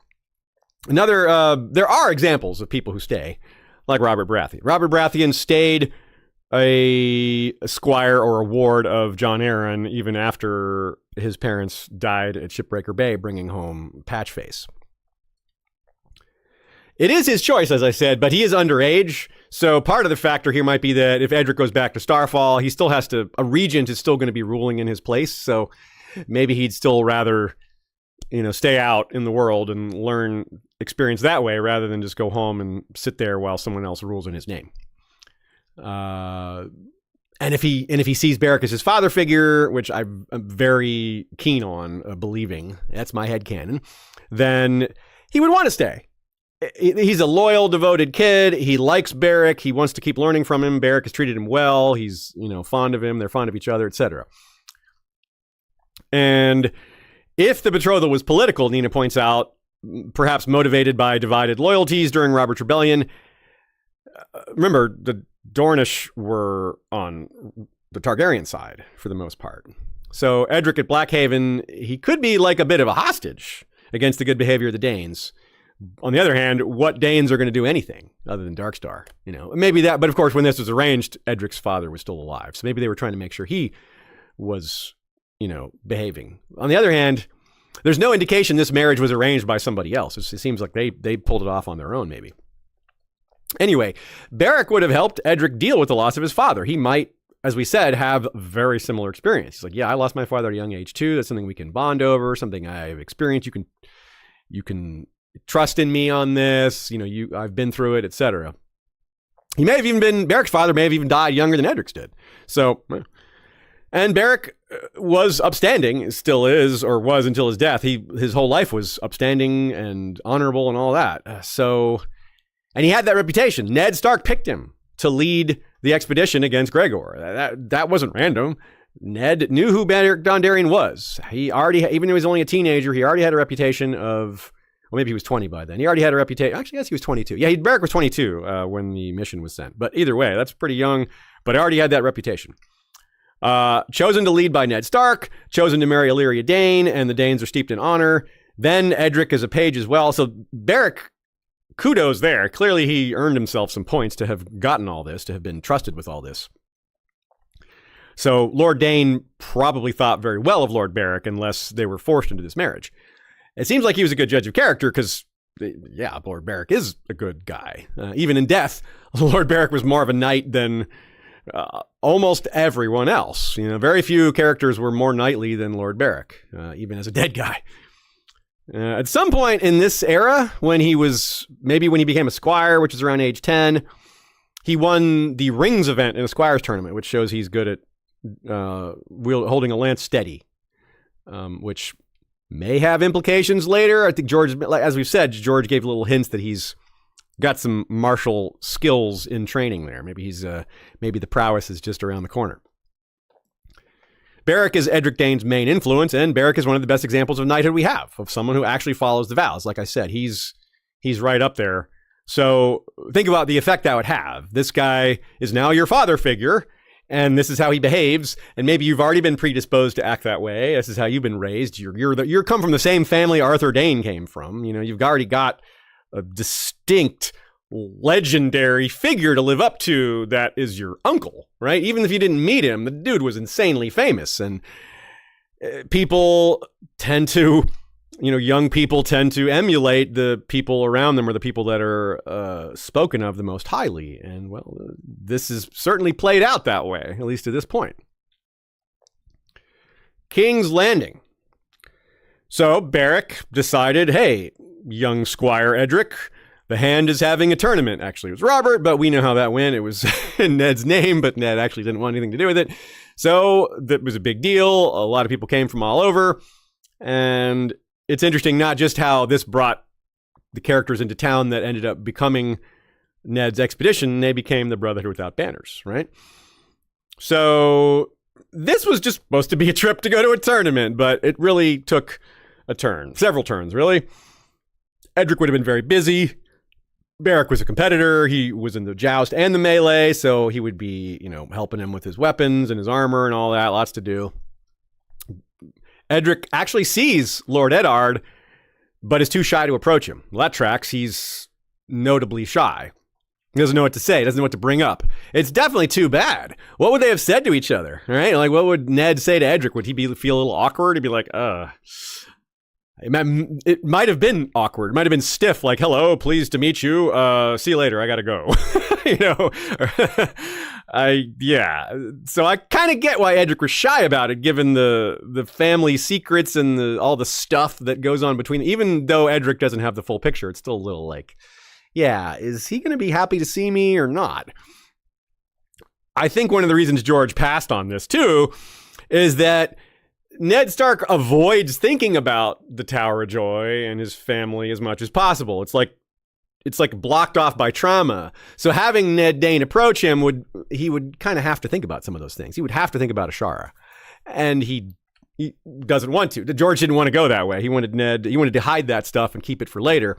There are examples of people who stay, like Robert Baratheon. Robert Baratheon stayed a squire or a ward of Jon Arryn even after his parents died at Shipbreaker Bay, bringing home Patchface. It is his choice, as I said, but he is underage. So part of the factor here might be that if Edric goes back to Starfall, he still has to, a regent is still going to be ruling in his place. So maybe he'd still rather, stay out in the world and learn experience that way rather than just go home and sit there while someone else rules in his name. And if he sees Beric as his father figure, which I'm very keen on believing, that's my headcanon, then he would want to stay. He's a loyal, devoted kid. He likes Beric. He wants to keep learning from him. Beric has treated him well. He's, fond of him. They're fond of each other, etc. And if the betrothal was political, Nina points out, perhaps motivated by divided loyalties during Robert's Rebellion, remember, the Dornish were on the Targaryen side for the most part. So Edric at Blackhaven, he could be like a bit of a hostage against the good behavior of the Danes. On the other hand, what Danes are going to do anything other than Darkstar? Maybe that. But of course, when this was arranged, Edric's father was still alive. So maybe they were trying to make sure he was, behaving. On the other hand, there's no indication this marriage was arranged by somebody else. It seems like they pulled it off on their own, maybe. Anyway, Beric would have helped Edric deal with the loss of his father. He might, as we said, have very similar experience. He's like, yeah, I lost my father at a young age too. That's something we can bond over, something I've experienced. You can trust in me on this. I've been through it, etc. Beric's father may have even died younger than Edric's did. So, and Beric was upstanding, still is, or was until his death. His whole life was upstanding and honorable and all that. And he had that reputation. Ned Stark picked him to lead the expedition against Gregor. That wasn't random. Ned knew who Beric Dondarrion was. He already, even though he was only a teenager, he already had a reputation of, well, maybe he was 20 by then. He already had a reputation. Actually, I guess he was 22. Yeah, Beric was 22 when the mission was sent. But either way, that's pretty young, but he already had that reputation. Chosen to lead by Ned Stark, chosen to marry Illyria Dayne, and the Danes are steeped in honor. Then Edric is a page as well. So Beric, kudos there. Clearly he earned himself some points to have gotten all this, to have been trusted with all this. So Lord Dayne probably thought very well of Lord Beric unless they were forced into this marriage. It seems like he was a good judge of character because, yeah, Lord Beric is a good guy. Even in death, Lord Beric was more of a knight than almost everyone else. Very few characters were more knightly than Lord Beric, even as a dead guy. At some point in this era, when he became a squire, which is around age 10, he won the Rings event in a squires tournament, which shows he's good at holding a lance steady, which may have implications later. I think George, as we've said, George gave little hints that he's got some martial skills in training there. Maybe maybe the prowess is just around the corner. Beric is Edric Dayne's main influence, and Beric is one of the best examples of knighthood we have, of someone who actually follows the vows. Like I said, he's right up there. So think about the effect that would have. This guy is now your father figure, and this is how he behaves, and maybe you've already been predisposed to act that way. This is how you've been raised. You're come from the same family Arthur Dayne came from. You've already got a distinct, legendary figure to live up to that is your uncle, right? Even if you didn't meet him, the dude was insanely famous, and people tend to, young people tend to emulate the people around them or the people that are spoken of the most highly. And well, this is certainly played out that way, at least to this point. King's Landing. So Beric decided, hey, young Squire Edric, the Hand is having a tournament. Actually, it was Robert, but we know how that went. It was in Ned's name, but Ned actually didn't want anything to do with it. So that was a big deal. A lot of people came from all over. And it's interesting not just how this brought the characters into town that ended up becoming Ned's expedition. They became the Brotherhood Without Banners, right? So this was just supposed to be a trip to go to a tournament, but it really took a turn. Several turns, really. Edric would have been very busy. Beric was a competitor. He was in the joust and the melee, so he would be, helping him with his weapons and his armor and all that. Lots to do. Edric actually sees Lord Eddard, but is too shy to approach him. Well, that tracks. He's notably shy. He doesn't know what to say. He doesn't know what to bring up. It's definitely too bad. What would they have said to each other, right? Like, what would Ned say to Edric? Would he feel a little awkward? He'd be like, It might have been awkward. It might have been stiff, like, hello, pleased to meet you. See you later. I gotta go. So I kind of get why Edric was shy about it, given the family secrets and all the stuff that goes on between. Even though Edric doesn't have the full picture, it's still a little like, yeah, is he going to be happy to see me or not? I think one of the reasons George passed on this too is that Ned Stark avoids thinking about the Tower of Joy and his family as much as possible. It's like blocked off by trauma. So having Ned Dayne approach him he would kind of have to think about some of those things. He would have to think about Ashara. And he doesn't want to. George didn't want to go that way. He wanted to hide that stuff and keep it for later.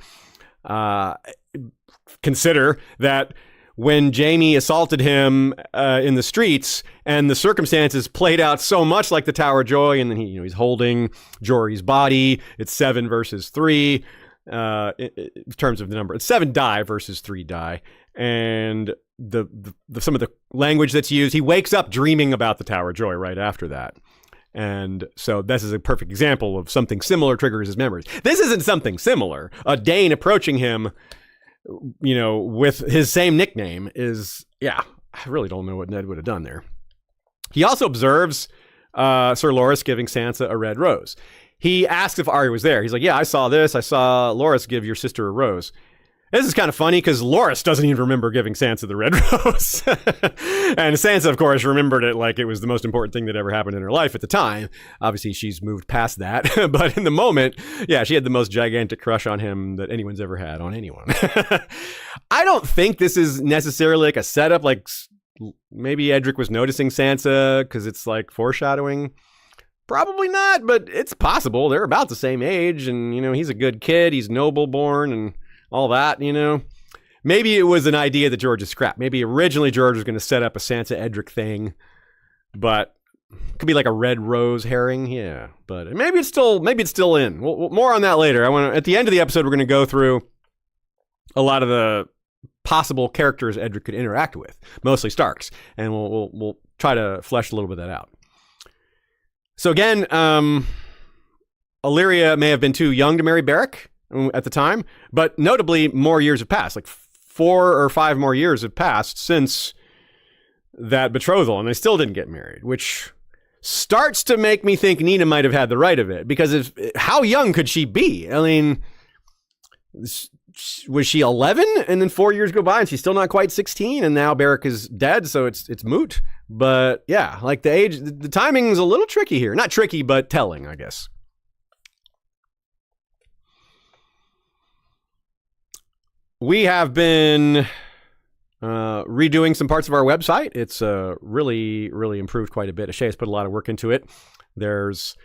Consider that when Jaime assaulted him in the streets, and the circumstances played out so much like the Tower of Joy, and then he's holding Jory's body. It's 7 versus 3 in terms of the number. It's 7 die versus 3 die, and the some of the language that's used. He wakes up dreaming about the Tower of Joy right after that. And so this is a perfect example of something similar triggers his memories. This isn't something similar. A Dane approaching him, with his same nickname is, I really don't know what Ned would have done there. He also observes Sir Loras giving Sansa a red rose. He asks if Arya was there. He's like, yeah, I saw this. I saw Loras give your sister a rose. This is kind of funny because Loras doesn't even remember giving Sansa the red rose. And Sansa, of course, remembered it like it was the most important thing that ever happened in her life at the time. Obviously, she's moved past that. But in the moment, she had the most gigantic crush on him that anyone's ever had on anyone. I don't think this is necessarily like a setup. Like maybe Edric was noticing Sansa because it's like foreshadowing. Probably not, but it's possible. They're about the same age, and, he's a good kid. He's noble born and all that, Maybe it was an idea that George has scrapped. Maybe originally George was going to set up a Sansa Edric thing, but it could be like a red rose herring. Yeah, but maybe it's still in. More on that later. At the end of the episode, we're going to go through a lot of the possible characters Edric could interact with, mostly Starks, and we'll try to flesh a little bit of that out. So again, Illyria may have been too young to marry Beric at the time, but notably more years have passed. Like 4 or 5 more years have passed since that betrothal, and they still didn't get married, which starts to make me think Nina might have had the right of it, because how young could she be? I mean, was she 11 and then 4 years go by and she's still not quite 16, and now Beric is dead, so it's moot. But yeah, like the age, the timing is a little tricky here. Not tricky, but telling, I guess. We have been redoing some parts of our website. It's really, really improved quite a bit. Ashay has put a lot of work into it. There's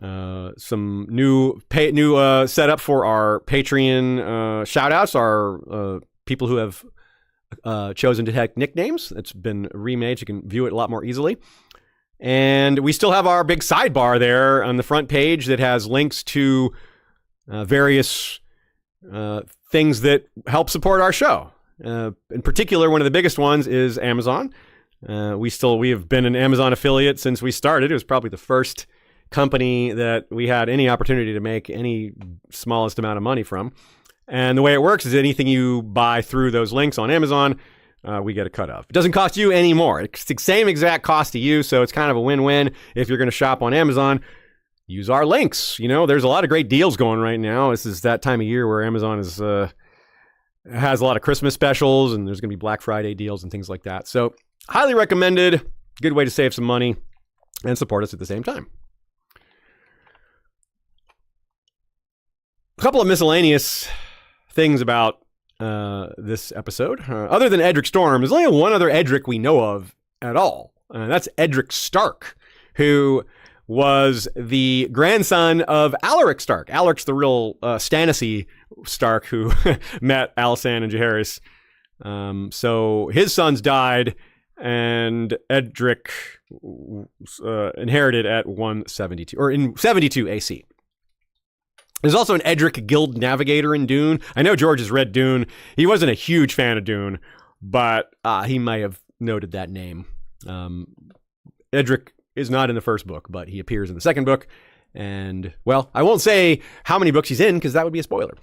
some new setup for our Patreon shout-outs, our people who have chosen to have nicknames. It's been remade. You can view it a lot more easily. And we still have our big sidebar there on the front page that has links to various things that help support our show. In particular, one of the biggest ones is Amazon. We have been an Amazon affiliate since we started. It was probably the first company that we had any opportunity to make any smallest amount of money from. And the way it works is anything you buy through those links on Amazon, we get a cut of. It doesn't cost you any more. It's the same exact cost to you, so it's kind of a win-win if you're going to shop on Amazon. Use our links. There's a lot of great deals going right now. This is that time of year where Amazon has a lot of Christmas specials, and there's going to be Black Friday deals and things like that. So highly recommended. Good way to save some money and support us at the same time. A couple of miscellaneous things about this episode. Other than Edric Storm, there's only one other Edric we know of at all. That's Edric Stark, who was the grandson of Alaric Stark. Alaric's the real Stannis Stark who met Alysanne and Jaehaerys. So his sons died, and Edric inherited at 172, or in 72 AC. There's also an Edric Guild Navigator in Dune. I know George has read Dune. He wasn't a huge fan of Dune, but he might have noted that name. Edric is not in the first book, but he appears in the second book. And, well, I won't say how many books he's in because that would be a spoiler.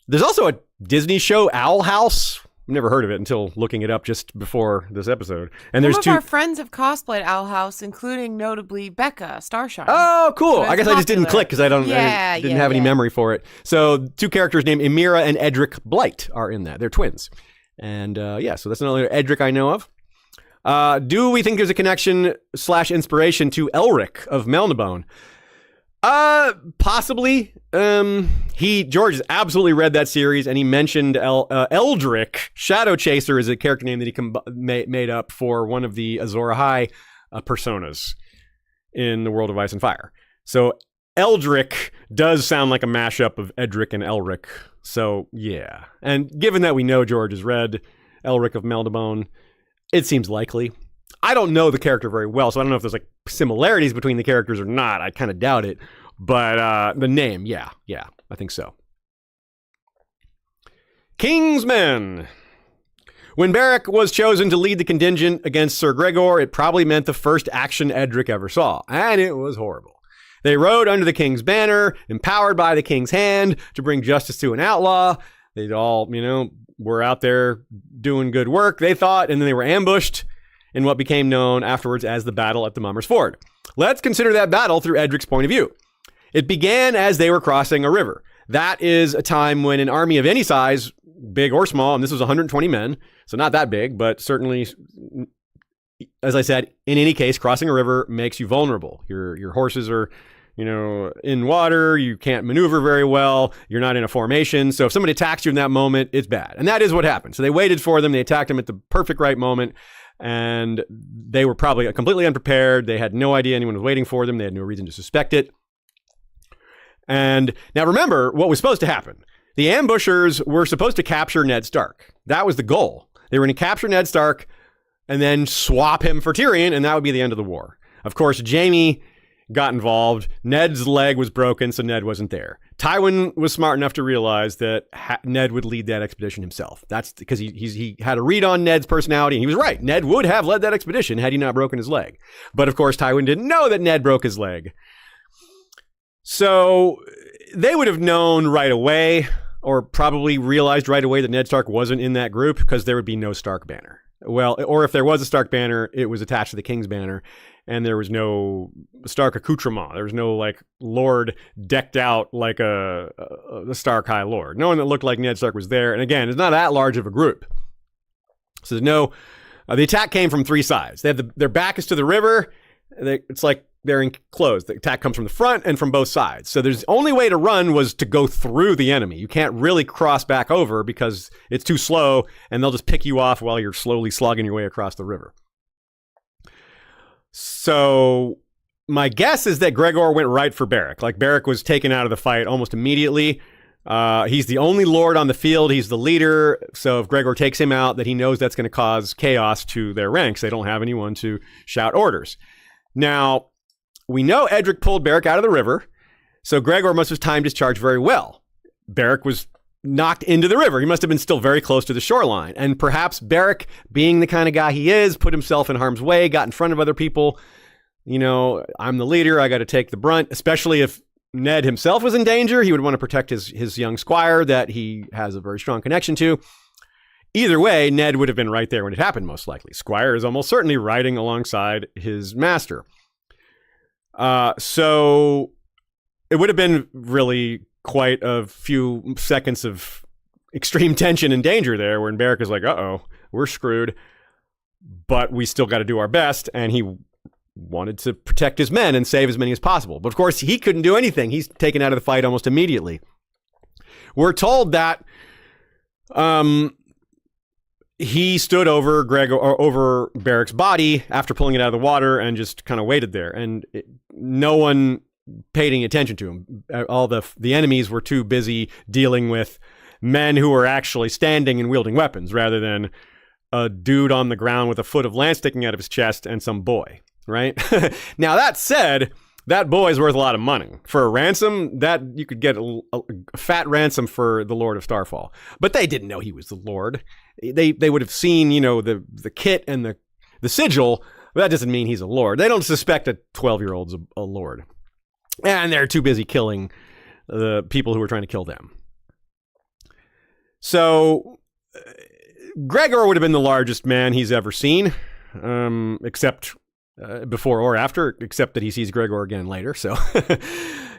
There's also a Disney show, Owl House. I've never heard of it until looking it up just before this episode. And there's Some of our friends have cosplayed Owl House, including notably Becca Starshine. Oh, cool. So I guess I just didn't click because I didn't have any memory for it. So two characters named Emira and Edric Blight are in that. They're twins. And so that's another Edric I know of. Do we think there's a connection / inspiration to Elric of Melnibone? Possibly. George has absolutely read that series, and he mentioned Eldrick. Shadow Chaser is a character name that he made up for one of the Azor Ahai personas in the World of Ice and Fire. So Eldrick does sound like a mashup of Edric and Elric. So yeah, and given that we know George has read Elric of Melnibone, it seems likely. I don't know the character very well, so I don't know if there's like similarities between the characters or not. I kind of doubt it. But the name, yeah, I think so. King's Men. When Beric was chosen to lead the contingent against Sir Gregor, it probably meant the first action Edric ever saw, and it was horrible. They rode under the king's banner, empowered by the king's hand to bring justice to an outlaw. They all, were out there doing good work, they thought, and then they were ambushed in what became known afterwards as the battle at the Mummer's Ford. Let's consider that battle through Edric's point of view. It began as they were crossing a river. That is a time when an army of any size, big or small, and this was 120 men, so not that big, but certainly, as I said, in any case, crossing a river makes you vulnerable. Your horses are, in water, you can't maneuver very well, you're not in a formation, so if somebody attacks you in that moment, it's bad. And that is what happened. So they waited for them, they attacked them at the perfect right moment, and they were probably completely unprepared. They had no idea anyone was waiting for them. They had no reason to suspect it. And now remember what was supposed to happen. The ambushers were supposed to capture Ned Stark. That was the goal. They were going to capture Ned Stark and then swap him for Tyrion, and that would be the end of the war. Of course, Jaime got involved. Ned's leg was broken, so Ned wasn't there. Tywin was smart enough to realize that Ned would lead that expedition himself. That's because he had a read on Ned's personality, and he was right. Ned would have led that expedition had he not broken his leg. But of course, Tywin didn't know that Ned broke his leg. So they would have known right away, or probably realized right away, that Ned Stark wasn't in that group because there would be no Stark banner. Well, or if there was a Stark banner, it was attached to the King's banner, and there was no Stark accoutrement. There was no like Lord decked out like a Stark High Lord. No one that looked like Ned Stark was there. And again, it's not that large of a group. So there's no. The attack came from three sides. They have their back is to the river. It's like they're enclosed. The attack comes from the front and from both sides. So there's the only way to run was to go through the enemy. You can't really cross back over because it's too slow, and they'll just pick you off while you're slowly slogging your way across the river. So my guess is that Gregor went right for Beric. Like Beric was taken out of the fight almost immediately. He's the only lord on the field. He's the leader. So if Gregor takes him out, that he knows that's going to cause chaos to their ranks. They don't have anyone to shout orders. Now, we know Edric pulled Beric out of the river, so Gregor must have timed his charge very well. Beric was knocked into the river. He must have been still very close to the shoreline. And perhaps Beric, being the kind of guy he is, put himself in harm's way, got in front of other people. I'm the leader. I got to take the brunt, especially if Ned himself was in danger. He would want to protect his young squire that he has a very strong connection to. Either way, Ned would have been right there when it happened, most likely. Squire is almost certainly riding alongside his master. So it would have been really quite a few seconds of extreme tension and danger there when Beric is like, uh-oh, we're screwed, but we still got to do our best, and he wanted to protect his men and save as many as possible. But of course, he couldn't do anything. He's taken out of the fight almost immediately. We're told that he stood over Beric's body after pulling it out of the water and just kind of waited there. And no one paid any attention to him. All the enemies were too busy dealing with men who were actually standing and wielding weapons rather than a dude on the ground with a foot of lance sticking out of his chest and some boy, right? Now, that said, that boy's worth a lot of money. For a ransom, that you could get a fat ransom for the Lord of Starfall. But they didn't know he was the Lord. They would have seen, the kit and the sigil. But that doesn't mean he's a Lord. They don't suspect a 12-year-old's a Lord. And they're too busy killing the people who were trying to kill them. So Gregor would have been the largest man he's ever seen, except before or after, except that he sees Gregor again later, so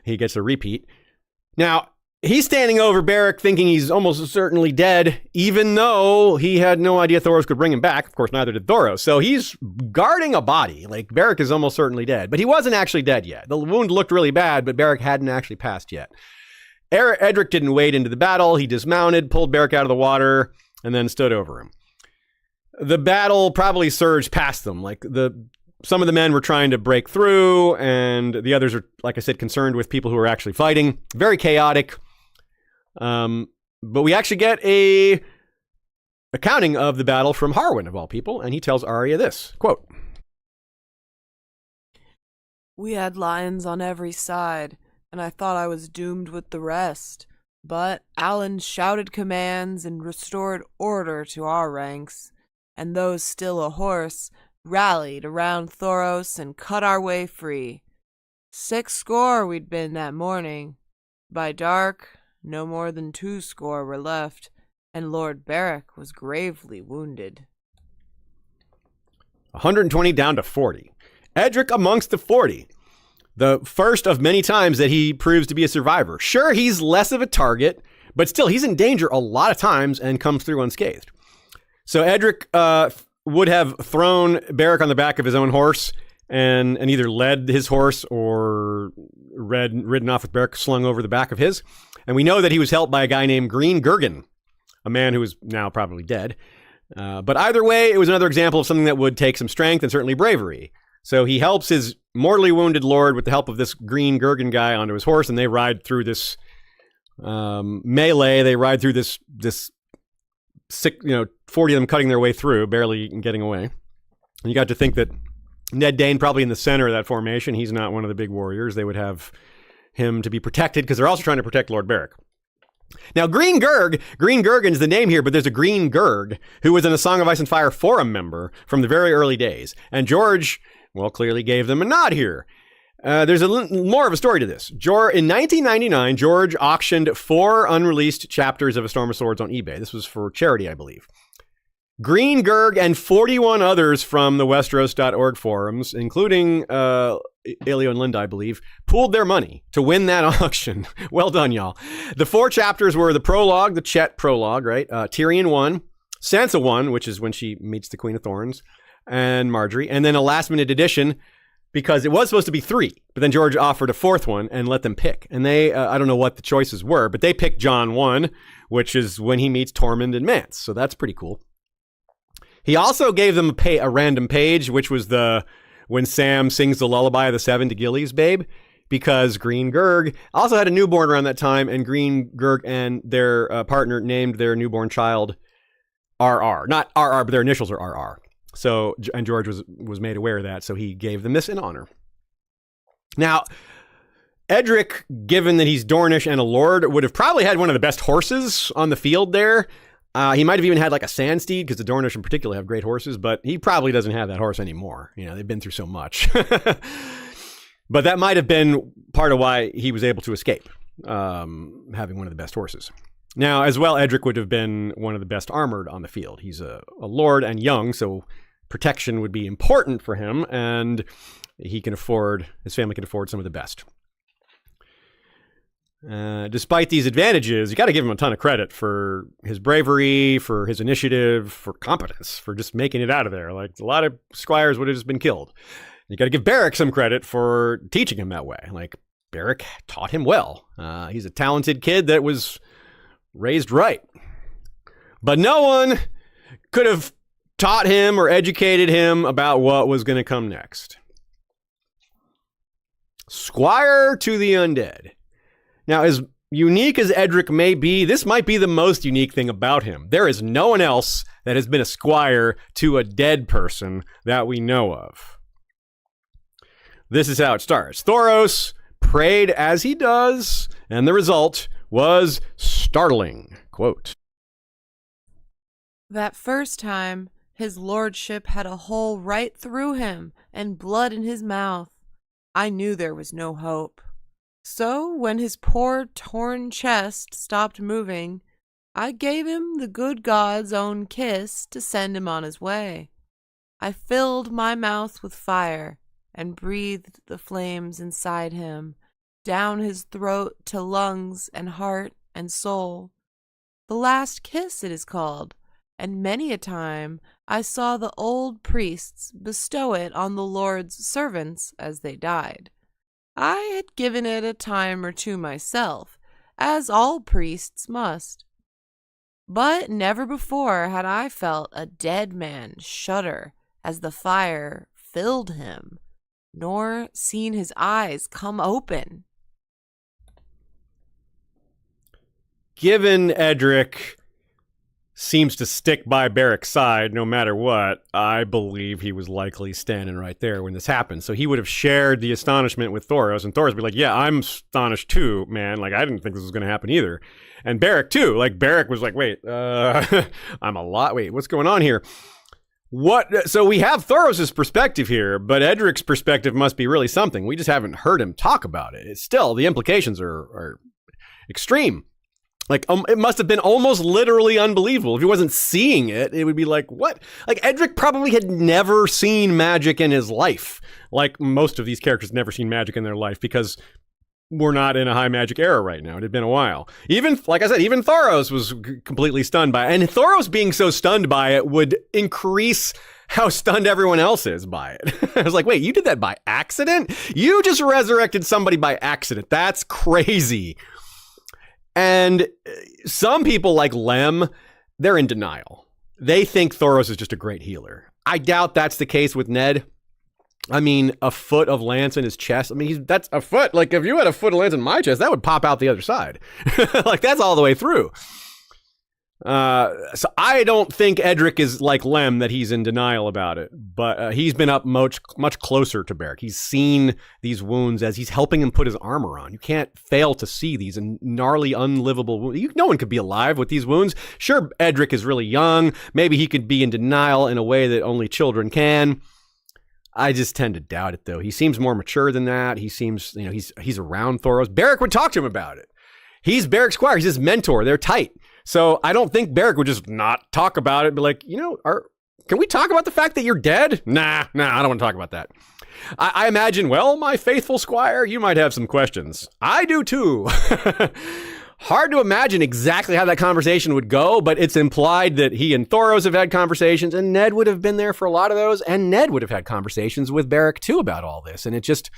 he gets a repeat. Now, he's standing over Beric thinking he's almost certainly dead, even though he had no idea Thoros could bring him back. Of course, neither did Thoros. So he's guarding a body. Like, Beric is almost certainly dead, but he wasn't actually dead yet. The wound looked really bad, but Beric hadn't actually passed yet. Edric didn't wade into the battle. He dismounted, pulled Beric out of the water, and then stood over him. The battle probably surged past them. Some of the men were trying to break through, and the others are, like I said, concerned with people who are actually fighting. Very chaotic. But we actually get a accounting of the battle from Harwin, of all people, and he tells Arya this, quote, "We had lions on every side, and I thought I was doomed with the rest. But Alan shouted commands and restored order to our ranks, and those still ahorse rallied around Thoros and cut our way free. 60 we'd been that morning. By dark, no more than 20 were left, and Lord Beric was gravely wounded." 120 down to 40. Edric amongst the 40. The first of many times that he proves to be a survivor. Sure, he's less of a target, but still, he's in danger a lot of times and comes through unscathed. So Edric would have thrown Beric on the back of his own horse and either led his horse or ridden off with Beric slung over the back of his. And we know that he was helped by a guy named Green Gurgen, a man who is now probably dead. But either way, it was another example of something that would take some strength and certainly bravery. So he helps his mortally wounded lord with the help of this Green Gurgen guy onto his horse, and they ride through this melee. They ride through this 40 of them cutting their way through, barely getting away. And you got to think that Ned Dayne probably in the center of that formation. He's not one of the big warriors. They would have him to be protected because they're also trying to protect Lord Beric. Now, Green Gurgen's the name here, but there's a Green Gurg who was in a Song of Ice and Fire forum member from the very early days. And George, clearly gave them a nod here. There's more of a story to this. In 1999, George auctioned 4 unreleased chapters of A Storm of Swords on eBay. This was for charity, I believe. Green Gurg and 41 others from the Westeros.org forums, including Elio and Linda, I believe, pooled their money to win that auction. Well done, y'all. The 4 chapters were the prologue, the Chet prologue, right? Tyrion 1, Sansa 1, which is when she meets the Queen of Thorns, and Marjorie, and then a last-minute addition, because it was supposed to be 3, but then George offered a 4th one and let them pick. And they, I don't know what the choices were, but they picked Jon 1, which is when he meets Tormund and Mance, so that's pretty cool. He also gave them a random page, which was when Sam sings the Lullaby of the Seven to Gilly's Babe, because Green Gurg also had a newborn around that time, and Green Gurg and their partner named their newborn child RR. Not RR, but their initials are RR. So, and George was made aware of that, so he gave them this in honor. Now, Edric, given that he's Dornish and a lord, would have probably had one of the best horses on the field there. He might have even had like a sand steed, because the Dornish in particular have great horses, but he probably doesn't have that horse anymore. They've been through so much. But that might have been part of why he was able to escape, having one of the best horses. Now, as well, Edric would have been one of the best armored on the field. He's a lord and young, so protection would be important for him, and his family can afford some of the best. Despite these advantages, you got to give him a ton of credit for his bravery, for his initiative, for competence, for just making it out of there. Like, a lot of squires would have just been killed. You got to give Beric some credit for teaching him that way. Like, Beric taught him well. He's a talented kid that was raised right. But no one could have taught him or educated him about what was going to come next. Squire to the Undead. Now, as unique as Edric may be, this might be the most unique thing about him. There is no one else that has been a squire to a dead person that we know of. This is how it starts. Thoros prayed as he does, and the result was startling. Quote, "That first time, his lordship had a hole right through him and blood in his mouth. I knew there was no hope. So when his poor torn chest stopped moving, I gave him the good God's own kiss to send him on his way. I filled my mouth with fire and breathed the flames inside him, down his throat to lungs and heart and soul. The last kiss it is called, and many a time I saw the old priests bestow it on the Lord's servants as they died. I had given it a time or two myself, as all priests must. But never before had I felt a dead man shudder as the fire filled him, nor seen his eyes come open." Given Edric seems to stick by Beric's side no matter what, I believe he was likely standing right there when this happened. So he would have shared the astonishment with Thoros, and Thoros would be like, yeah, I'm astonished too, man. Like, I didn't think this was going to happen either. And Beric too. Like, Beric was like, wait, what's going on here? So we have Thoros' perspective here, but Edric's perspective must be really something. We just haven't heard him talk about it. It's still, the implications are extreme. Like, it must have been almost literally unbelievable. If he wasn't seeing it, it would be like, what? Like, Edric probably had never seen magic in his life. Like, most of these characters never seen magic in their life because we're not in a high magic era right now. It had been a while. Even, like I said, even Thoros was completely stunned by it. And Thoros being so stunned by it would increase how stunned everyone else is by it. I was like, wait, you did that by accident? You just resurrected somebody by accident. That's crazy. And some people like Lem, they're in denial. They think Thoros is just a great healer. I doubt that's the case with Ned. I mean, a foot of lance in his chest. I mean, that's a foot. Like, if you had a foot of lance in my chest, that would pop out the other side. Like, that's all the way through. So I don't think Edric is like Lem, that he's in denial about it, but he's been up much closer to Beric. He's seen these wounds as he's helping him put his armor on. You can't fail to see these gnarly, unlivable wounds. No one could be alive with these wounds. Sure, Edric is really young. Maybe he could be in denial in a way that only children can. I just tend to doubt it, though. He seems more mature than that. He seems, he's around Thoros. Beric would talk to him about it. He's Beric's squire. He's his mentor. They're tight. So I don't think Beric would just not talk about it, be like, can we talk about the fact that you're dead? Nah, I don't want to talk about that. I imagine, well, my faithful squire, you might have some questions. I do too. Hard to imagine exactly how that conversation would go, but it's implied that he and Thoros have had conversations, and Ned would have been there for a lot of those, and Ned would have had conversations with Beric too about all this. And it just,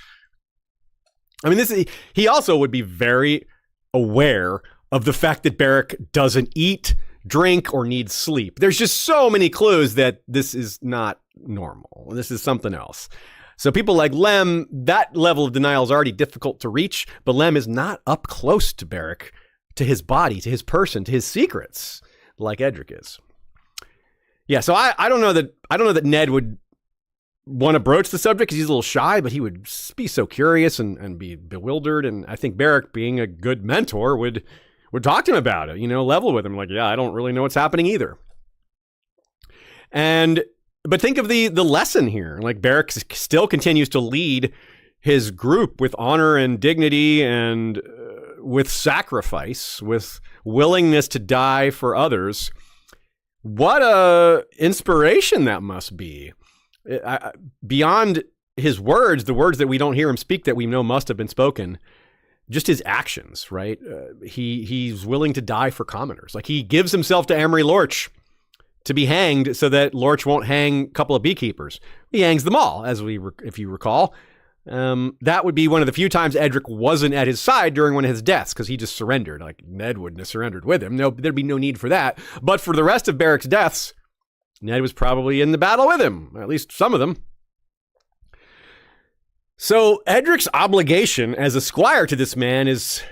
he also would be very aware of the fact that Beric doesn't eat, drink, or need sleep. There's just so many clues that this is not normal. This is something else. So people like Lem, that level of denial is already difficult to reach, but Lem is not up close to Beric, to his body, to his person, to his secrets, like Edric is. Yeah, so I don't know that Ned would want to broach the subject because he's a little shy, but he would be so curious and be bewildered. And I think Beric, being a good mentor, would talk to him about it, level with him. Like, yeah, I don't really know what's happening either. But think of the lesson here. Like, Beric still continues to lead his group with honor and dignity and with sacrifice, with willingness to die for others. What a inspiration that must be. Beyond his words, the words that we don't hear him speak that we know must have been spoken, just his actions, right? He's willing to die for commoners. Like, he gives himself to Amory Lorch to be hanged so that Lorch won't hang a couple of beekeepers. He hangs them all, if you recall. That would be one of the few times Edric wasn't at his side during one of his deaths, because he just surrendered. Like, Ned wouldn't have surrendered with him. No, there'd be no need for that. But for the rest of Beric's deaths, Ned was probably in the battle with him, at least some of them. So Edric's obligation as a squire to this man it's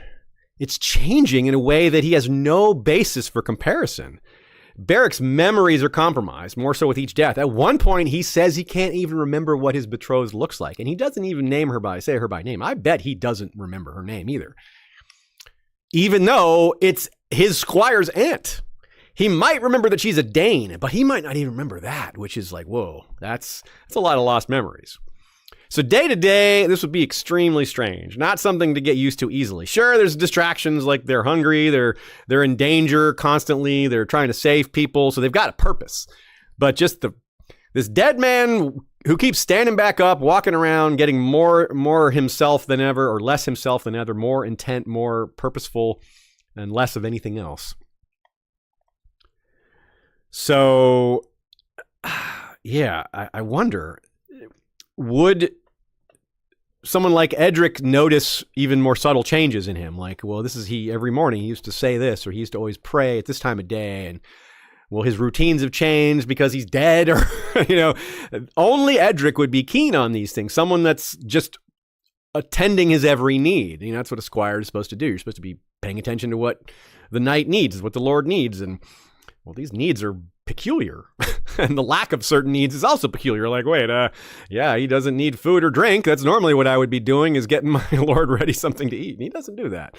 changing in a way that he has no basis for comparison. Beric's memories are compromised, more so with each death. At one point, he says he can't even remember what his betrothed looks like, and he doesn't even say her by name. I bet he doesn't remember her name either, even though it's his squire's aunt. He might remember that she's a Dane, but he might not even remember that, which is like, whoa, that's a lot of lost memories. So day to day, this would be extremely strange. Not something to get used to easily. Sure, there's distractions, like they're hungry, they're in danger constantly, they're trying to save people, so they've got a purpose. But just this dead man who keeps standing back up, walking around, getting more himself than ever, or less himself than ever, more intent, more purposeful, and less of anything else. So, yeah, I wonder, would someone like Edric notice even more subtle changes in him? Like, well, every morning he used to say this, or he used to always pray at this time of day, and well, his routines have changed because he's dead, or, only Edric would be keen on these things. Someone that's just attending his every need. That's what a squire is supposed to do. You're supposed to be paying attention to what the knight needs, what the Lord needs, and well, these needs are peculiar. And the lack of certain needs is also peculiar. Like, wait, he doesn't need food or drink. That's normally what I would be doing, is getting my Lord ready something to eat. And he doesn't do that.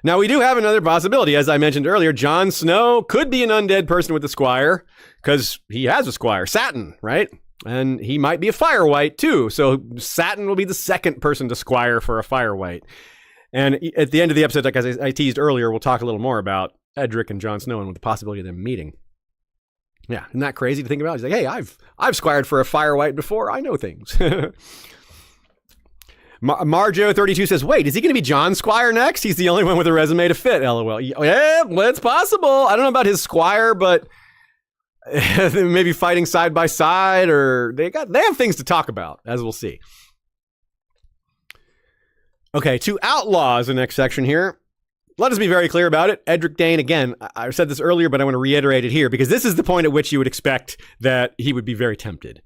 Now, we do have another possibility. As I mentioned earlier, Jon Snow could be an undead person with the squire, because he has a squire, Satin, right? And he might be a Firewhite too. So Satin will be the second person to squire for a Firewhite. And at the end of the episode, like as I teased earlier, we'll talk a little more about Edric and Jon Snow and with the possibility of them meeting. Yeah, isn't that crazy to think about? He's like, hey, I've squired for a Firewhite before. I know things. Marjo32 says, wait, is he going to be Jon Squire next? He's the only one with a resume to fit, LOL. Yeah, well, it's possible. I don't know about his squire, but maybe fighting side by side, or they have things to talk about, as we'll see. Okay, to outlaws, the next section here. Let us be very clear about it. Edric Dayne, again, I said this earlier, but I want to reiterate it here, because this is the point at which you would expect that he would be very tempted,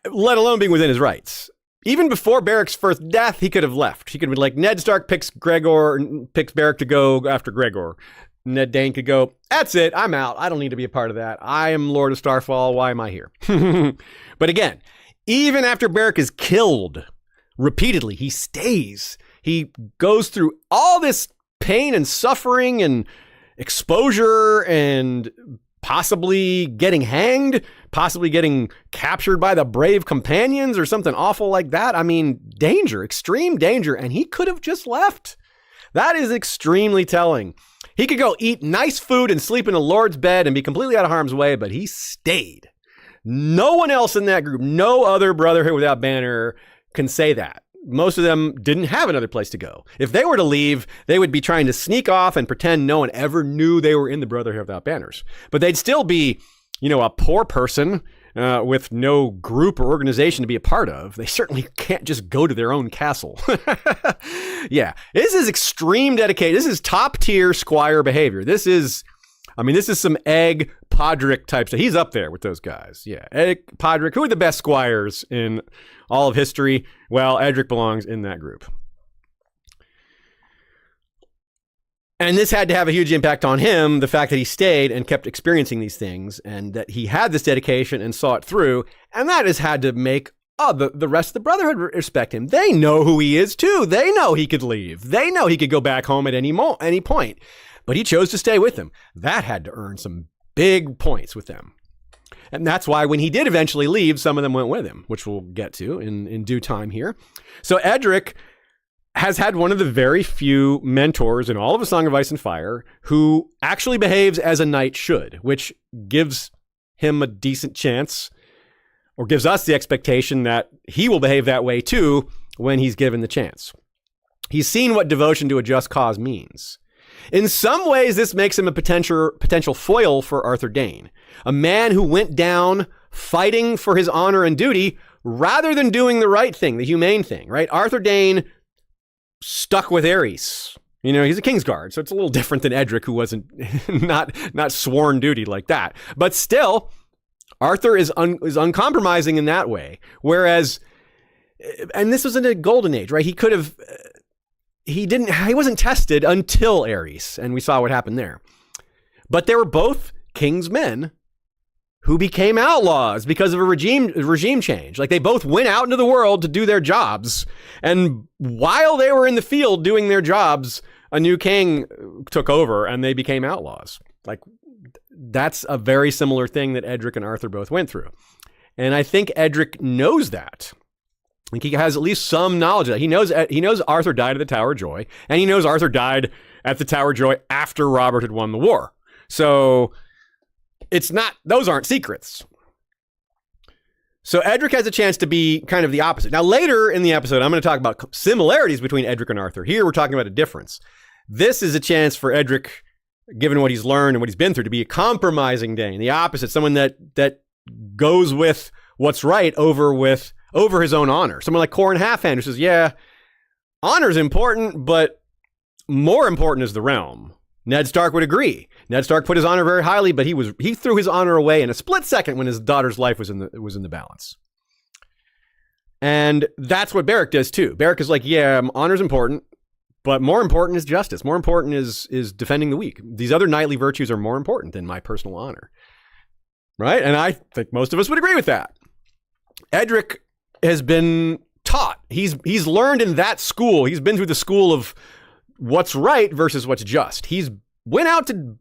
let alone being within his rights. Even before Beric's first death, he could have left. He could have been like, Ned Stark picks Beric to go after Gregor. Ned Dayne could go, that's it, I'm out. I don't need to be a part of that. I am Lord of Starfall. Why am I here? But again, even after Beric is killed repeatedly, he stays. He goes through all this pain and suffering and exposure and possibly getting hanged, possibly getting captured by the brave companions or something awful like that. I mean, danger, extreme danger. And he could have just left. That is extremely telling. He could go eat nice food and sleep in a Lord's bed and be completely out of harm's way, but he stayed. No one else in that group, no other Brotherhood without banner can say that. Most of them didn't have another place to go. If they were to leave, they would be trying to sneak off and pretend no one ever knew they were in the Brotherhood without banners. But they'd still be, a poor person with no group or organization to be a part of. They certainly can't just go to their own castle. Yeah, this is extreme dedication. This is top tier squire behavior. This is some Egg Podrick type stuff. He's up there with those guys. Yeah, Egg, Podrick, who are the best squires in all of history? Well, Edric belongs in that group. And this had to have a huge impact on him, the fact that he stayed and kept experiencing these things, and that he had this dedication and saw it through. And that has had to make the rest of the Brotherhood respect him. They know who he is too. They know he could leave. They know he could go back home at any point. But he chose to stay with them. That had to earn some big points with them. And that's why when he did eventually leave, some of them went with him, which we'll get to in due time here. So Edric has had one of the very few mentors in all of A Song of Ice and Fire who actually behaves as a knight should, which gives him a decent chance, or gives us the expectation that he will behave that way too when he's given the chance. He's seen what devotion to a just cause means. In some ways, this makes him a potential foil for Arthur Dayne, a man who went down fighting for his honor and duty rather than doing the right thing, the humane thing, right? Arthur Dayne stuck with Aerys. He's a Kingsguard, so it's a little different than Edric, who wasn't not sworn duty like that. But still, Arthur is uncompromising in that way. Whereas, and this was in a golden age, right? He wasn't tested until Aerys, and we saw what happened there. But they were both king's men who became outlaws because of a regime change. Like, they both went out into the world to do their jobs. And while they were in the field doing their jobs, a new king took over and they became outlaws. Like, that's a very similar thing that Edric and Arthur both went through. And I think Edric knows that. I think he has at least some knowledge of that. He knows Arthur died at the Tower of Joy, and he knows Arthur died at the Tower of Joy after Robert had won the war. So those aren't secrets. So Edric has a chance to be kind of the opposite. Now, later in the episode, I'm going to talk about similarities between Edric and Arthur. Here, we're talking about a difference. This is a chance for Edric, given what he's learned and what he's been through, to be a compromising Dane, the opposite, someone that goes with what's right over his own honor. Someone like Corran Halfhand, who says, yeah, honor's important, but more important is the realm. Ned Stark would agree. Ned Stark put his honor very highly, but he threw his honor away in a split second when his daughter's life was in the balance. And that's what Beric does too. Beric is like, yeah, honor's important, but more important is justice. More important is defending the weak. These other knightly virtues are more important than my personal honor. Right? And I think most of us would agree with that. Edric has been taught. He's learned in that school. He's been through the school of what's right versus what's just. He's went out to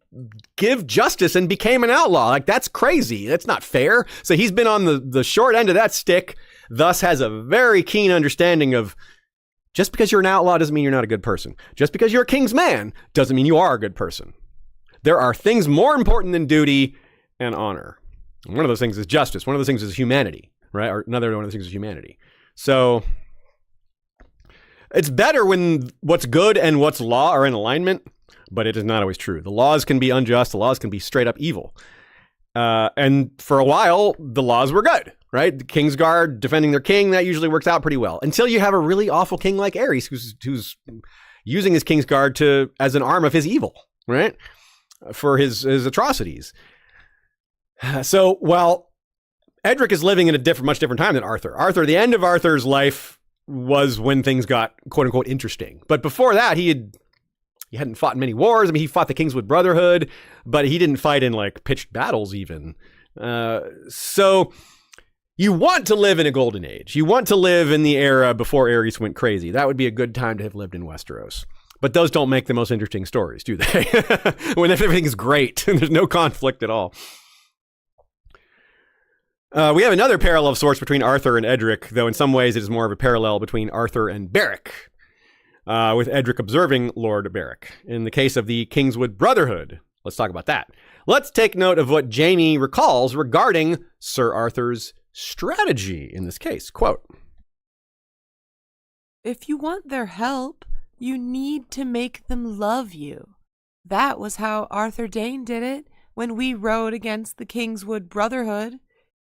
give justice and became an outlaw. Like, that's crazy. That's not fair. So he's been on the short end of that stick, thus has a very keen understanding of just because you're an outlaw doesn't mean you're not a good person. Just because you're a king's man doesn't mean you are a good person. There are things more important than duty and honor. And one of those things is justice. One of those things is humanity, right? Or another one of the things is humanity. So it's better when what's good and what's law are in alignment, but it is not always true. The laws can be unjust. The laws can be straight up evil. And for a while, the laws were good, right? The Kingsguard defending their king, that usually works out pretty well. Until you have a really awful king like Aerys, who's using his Kingsguard as an arm of his evil, right? For his atrocities. So while Edric is living in a much different time than Arthur, the end of Arthur's life was when things got quote unquote interesting. But before that, he hadn't fought in many wars. I mean, he fought the Kingswood Brotherhood, but he didn't fight in like pitched battles even. So you want to live in a golden age. You want to live in the era before Aerys went crazy. That would be a good time to have lived in Westeros. But those don't make the most interesting stories, do they? When everything's great and there's no conflict at all. We have another parallel of sorts between Arthur and Edric, though in some ways it is more of a parallel between Arthur and Beric, with Edric observing Lord Beric. In the case of the Kingswood Brotherhood, let's talk about that. Let's take note of what Jaime recalls regarding Sir Arthur's strategy in this case. Quote, "If you want their help, you need to make them love you. That was how Arthur Dayne did it when we rode against the Kingswood Brotherhood.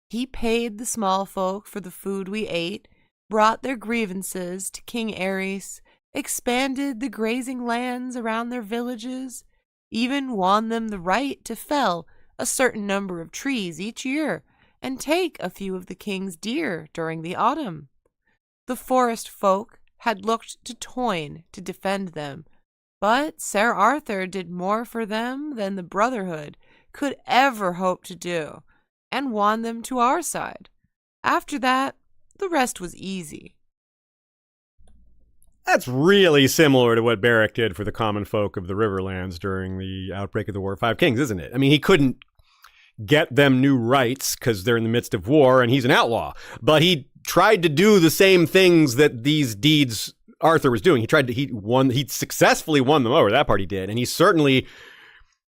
He paid the small folk for the food we ate, brought their grievances to King Aerys, expanded the grazing lands around their villages, even won them the right to fell a certain number of trees each year and take a few of the king's deer during the autumn. The forest folk had looked to Toyne to defend them, but Sir Arthur did more for them than the Brotherhood could ever hope to do, and won them to our side. After that, the rest was easy." That's really similar to what Beric did for the common folk of the Riverlands during the outbreak of the War of Five Kings, isn't it? I mean, he couldn't get them new rights because they're in the midst of war and he's an outlaw. But he tried to do the same things that these deeds Arthur was doing. He successfully won them over. That part he did. And he certainly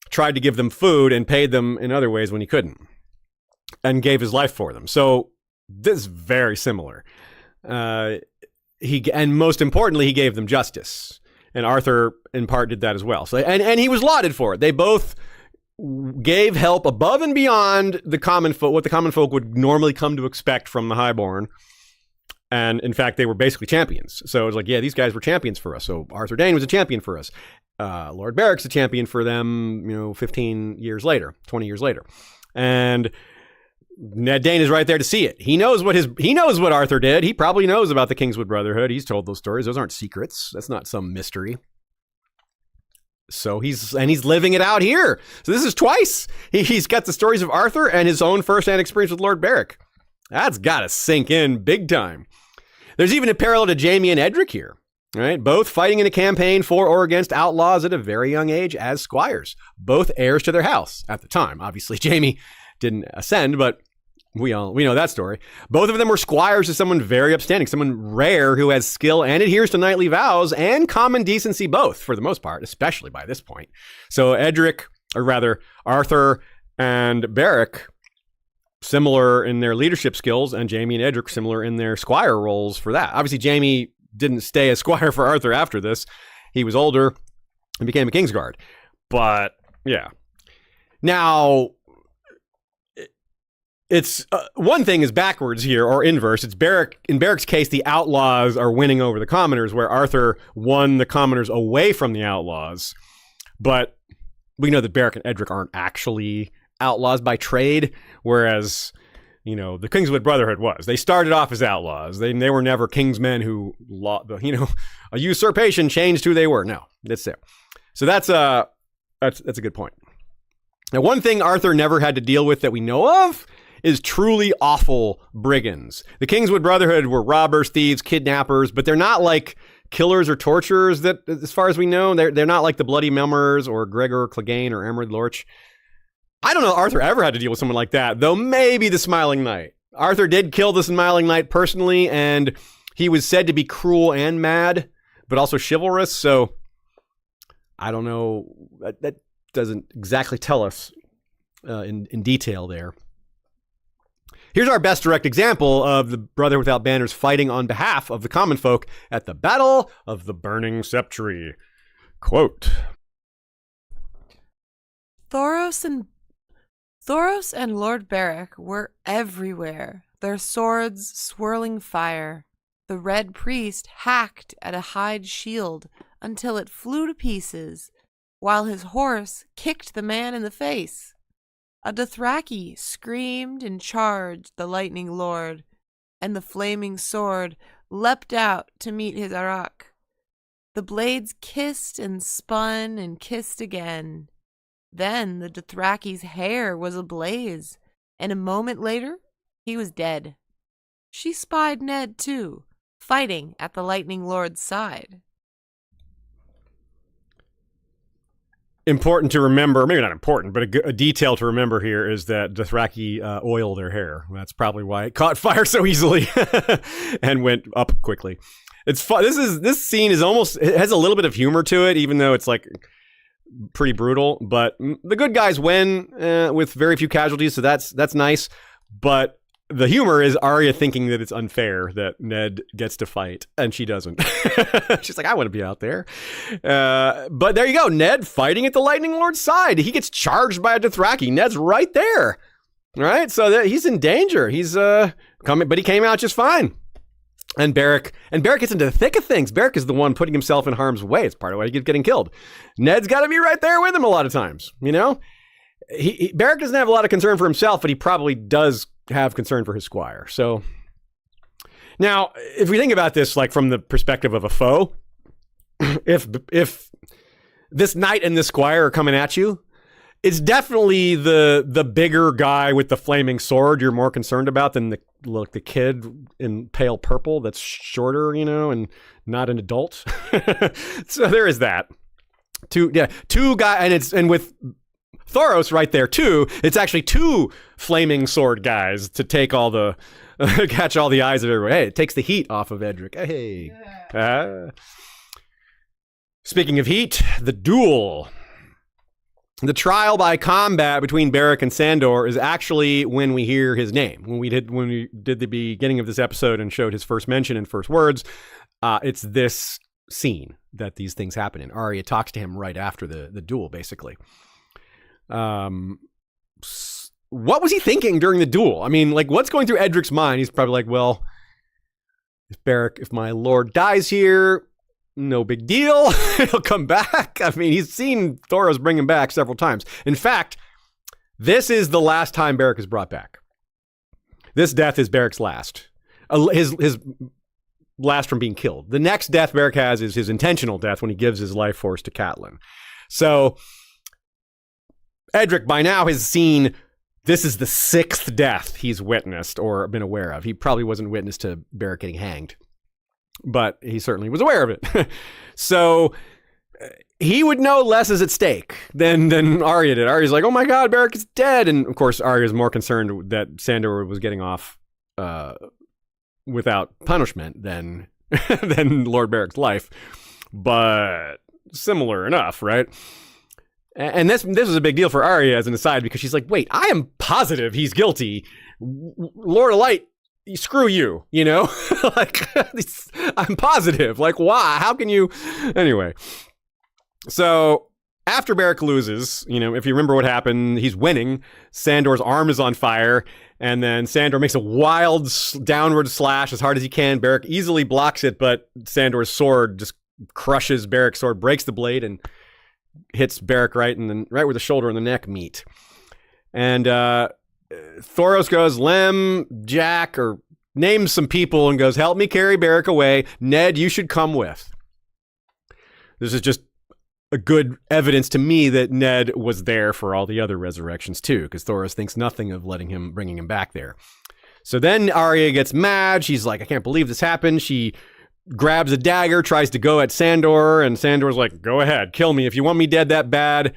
tried to give them food and paid them in other ways when he couldn't, and gave his life for them. So this is very similar. And most importantly, he gave them justice. And Arthur, in part, did that as well. So, and he was lauded for it. They both gave help above and beyond the common folk, what the common folk would normally come to expect from the Highborn. And in fact, they were basically champions. So it was like, yeah, these guys were champions for us. So Arthur Dayne was a champion for us. Lord Beric's a champion for them, 15 years later, 20 years later. And Ned Dayne is right there to see it. He knows what Arthur did. He probably knows about the Kingswood Brotherhood. He's told those stories. Those aren't secrets. That's not some mystery. So he's living it out here. So this is twice. He's got the stories of Arthur and his own firsthand experience with Lord Beric. That's got to sink in big time. There's even a parallel to Jaime and Edric here, right? Both fighting in a campaign for or against outlaws at a very young age as squires. Both heirs to their house at the time. Obviously, Jaime didn't ascend, but we know that story. Both of them were squires to someone very upstanding, someone rare who has skill and adheres to knightly vows and common decency both, for the most part, especially by this point. So Arthur and Beric, similar in their leadership skills, and Jaime and Edric similar in their squire roles for that. Obviously, Jaime didn't stay a squire for Arthur after this. He was older and became a Kingsguard. But, yeah. Now, it's one thing is backwards here, or inverse. It's in Beric's case, the outlaws are winning over the commoners, where Arthur won the commoners away from the outlaws. But we know that Beric and Edric aren't actually outlaws by trade, whereas the Kingswood Brotherhood was. They started off as outlaws. They were never kingsmen who a usurpation changed who they were. No, that's it. So that's a good point. Now, one thing Arthur never had to deal with that we know of is truly awful brigands. The Kingswood Brotherhood were robbers, thieves, kidnappers, but they're not like killers or torturers that, as far as we know, they're not like the Bloody Mummers or Gregor Clegane or Emerald Lorch. I don't know Arthur ever had to deal with someone like that, though maybe the Smiling Knight. Arthur did kill the Smiling Knight personally, and he was said to be cruel and mad, but also chivalrous, so I don't know. That doesn't exactly tell us in detail there. Here's our best direct example of the Brother Without Banners fighting on behalf of the common folk at the Battle of the Burning Septry. Quote, Thoros and Lord Beric were everywhere, their swords swirling fire. The Red Priest hacked at a hide shield until it flew to pieces, while his horse kicked the man in the face. A Dothraki screamed and charged the Lightning Lord, and the flaming sword leapt out to meet his arak. The blades kissed and spun and kissed again. Then the Dothraki's hair was ablaze, and a moment later he was dead. She spied Ned, too, fighting at the Lightning Lord's side. Important to remember, maybe not important, but a detail to remember here is that Dothraki oil their hair. That's probably why it caught fire so easily and went up quickly. It's fun. This scene is it has a little bit of humor to it, even though it's like pretty brutal. But the good guys win with very few casualties, so that's nice. But the humor is Arya thinking that it's unfair that Ned gets to fight, and she doesn't. She's like, I want to be out there. But there you go. Ned fighting at the Lightning Lord's side. He gets charged by a Dothraki. Ned's right there. Right? So he's in danger. He's coming, but he came out just fine. And Beric gets into the thick of things. Beric is the one putting himself in harm's way. It's part of why he gets getting killed. Ned's got to be right there with him a lot of times, Beric doesn't have a lot of concern for himself, but he probably does have concern for his squire. So now, if we think about this like from the perspective of a foe, if this knight and this squire are coming at you, it's definitely the bigger guy with the flaming sword you're more concerned about than the kid in pale purple that's shorter, and not an adult. So there is that. Two guys, and with Thoros right there too, it's actually two flaming sword guys to take all the Catch all the eyes of everyone. Hey, it takes the heat off of Edric. Hey. Speaking of heat, the duel. The trial by combat between Beric and Sandor is actually when we hear his name. When we did the beginning of this episode and showed his first mention and first words, it's this scene that these things happen in. Arya talks to him right after the duel, basically. What was he thinking during the duel? I mean, like, what's going through Edric's mind? He's probably like, well, if my lord dies here, no big deal. He'll come back. I mean, he's seen Thoros bring him back several times. In fact, this is the last time Beric is brought back. This death is Beric's last. His last from being killed. The next death Beric has is his intentional death when he gives his life force to Catelyn. So Edric by now has seen this is the 6th death he's witnessed or been aware of. He probably wasn't witness to Beric getting hanged, but he certainly was aware of it. So he would know less is at stake than Arya did. Arya's like, oh my God, Beric is dead. And of course, Arya's more concerned that Sandor was getting off without punishment than Lord Beric's life. But similar enough, right? And this was a big deal for Arya as an aside, because she's like, wait, I am positive he's guilty. Lord of Light, screw you, you know? Like, I'm positive. Like, why? How can you? Anyway. So after Beric loses, you know, if you remember what happened, he's winning. Sandor's arm is on fire. And then Sandor makes a wild downward slash as hard as he can. Beric easily blocks it, but Sandor's sword just crushes Beric's sword, breaks the blade, and hits Beric right where the shoulder and the neck meet. And Thoros goes, Lem, Jack, or names some people and goes, help me carry Beric away. Ned, you should come with. This is just a good evidence to me that Ned was there for all the other resurrections too, because Thoros thinks nothing of bringing him back there. So then Arya gets mad. She's like, I can't believe this happened. She grabs a dagger, tries to go at Sandor, and Sandor's like, go ahead, kill me. If you want me dead that bad,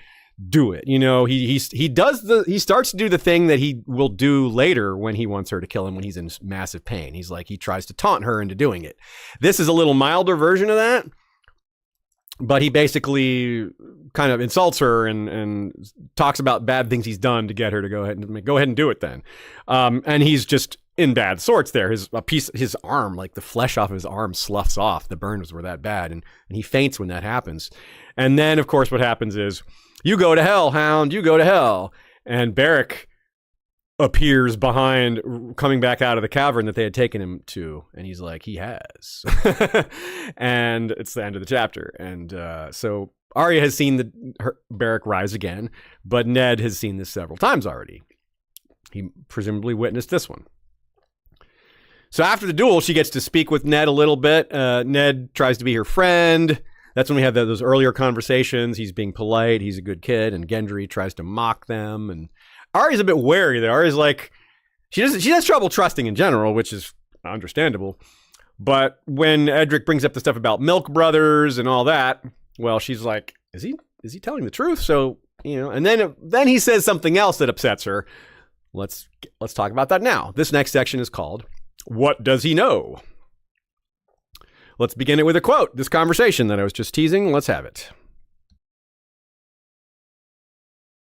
do it. You know, he starts to do the thing that he will do later when he wants her to kill him when he's in massive pain. He's like, he tries to taunt her into doing it. This is a little milder version of that, but he basically kind of insults her and talks about bad things he's done to get her to go ahead and do it then. And he's just in bad sorts there. His arm, like the flesh off of his arm sloughs off. The burns were that bad. And he faints when that happens. And then, of course, what happens is, you go to hell, hound, you go to hell. And Beric appears behind, coming back out of the cavern that they had taken him to. And he's like, he has. And it's the end of the chapter. And so Arya has seen Beric rise again, but Ned has seen this several times already. He presumably witnessed this one. So after the duel, she gets to speak with Ned a little bit. Ned tries to be her friend. That's when we have those earlier conversations. He's being polite. He's a good kid. And Gendry tries to mock them. And Arya's a bit wary there. Arya's like, she has trouble trusting in general, which is understandable. But when Edric brings up the stuff about Milk Brothers and all that, well, she's like, is he telling the truth? So, you know, and then he says something else that upsets her. Let's talk about that now. This next section is called, What Does He Know? Let's begin it with a quote. This conversation that I was just teasing, let's have it.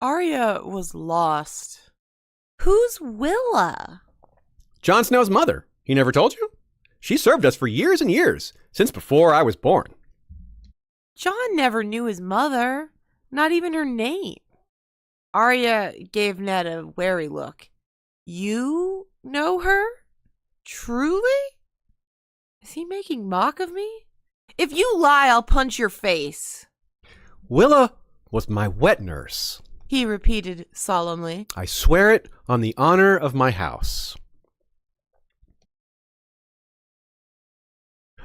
Arya was lost. Who's Willa? Jon Snow's mother. He never told you? She served us for years and years, since before I was born. Jon never knew his mother, not even her name. Arya gave Ned a wary look. You know her? Truly? Is he making mock of me? If you lie, I'll punch your face. Willa was my wet nurse, he repeated solemnly. I swear it on the honor of my house.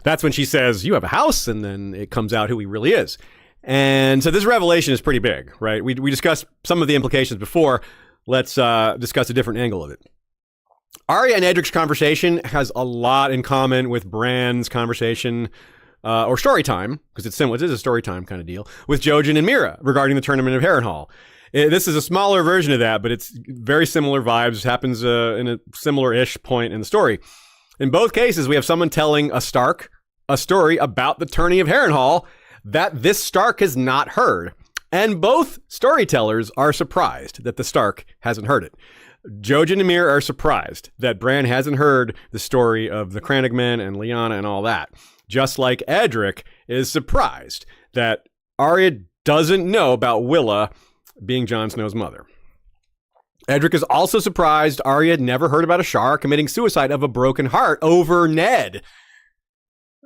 That's when she says, you have a house, and then it comes out who he really is. And so this revelation is pretty big, right? We discussed some of the implications before. Let's discuss a different angle of it. Arya and Edric's conversation has a lot in common with Bran's conversation, or story time, because it's similar. It is a story time kind of deal, with Jojen and Mira regarding the tournament of Harrenhal. This is a smaller version of that, but it's very similar vibes. Happens in a similar-ish point in the story. In both cases, we have someone telling a Stark a story about the tourney of Harrenhal that this Stark has not heard. And both storytellers are surprised that the Stark hasn't heard it. Jojen and Ymir are surprised that Bran hasn't heard the story of the Crannogmen and Lyanna and all that. Just like Edric is surprised that Arya doesn't know about Willa being Jon Snow's mother. Edric is also surprised Arya had never heard about Ashara committing suicide of a broken heart over Ned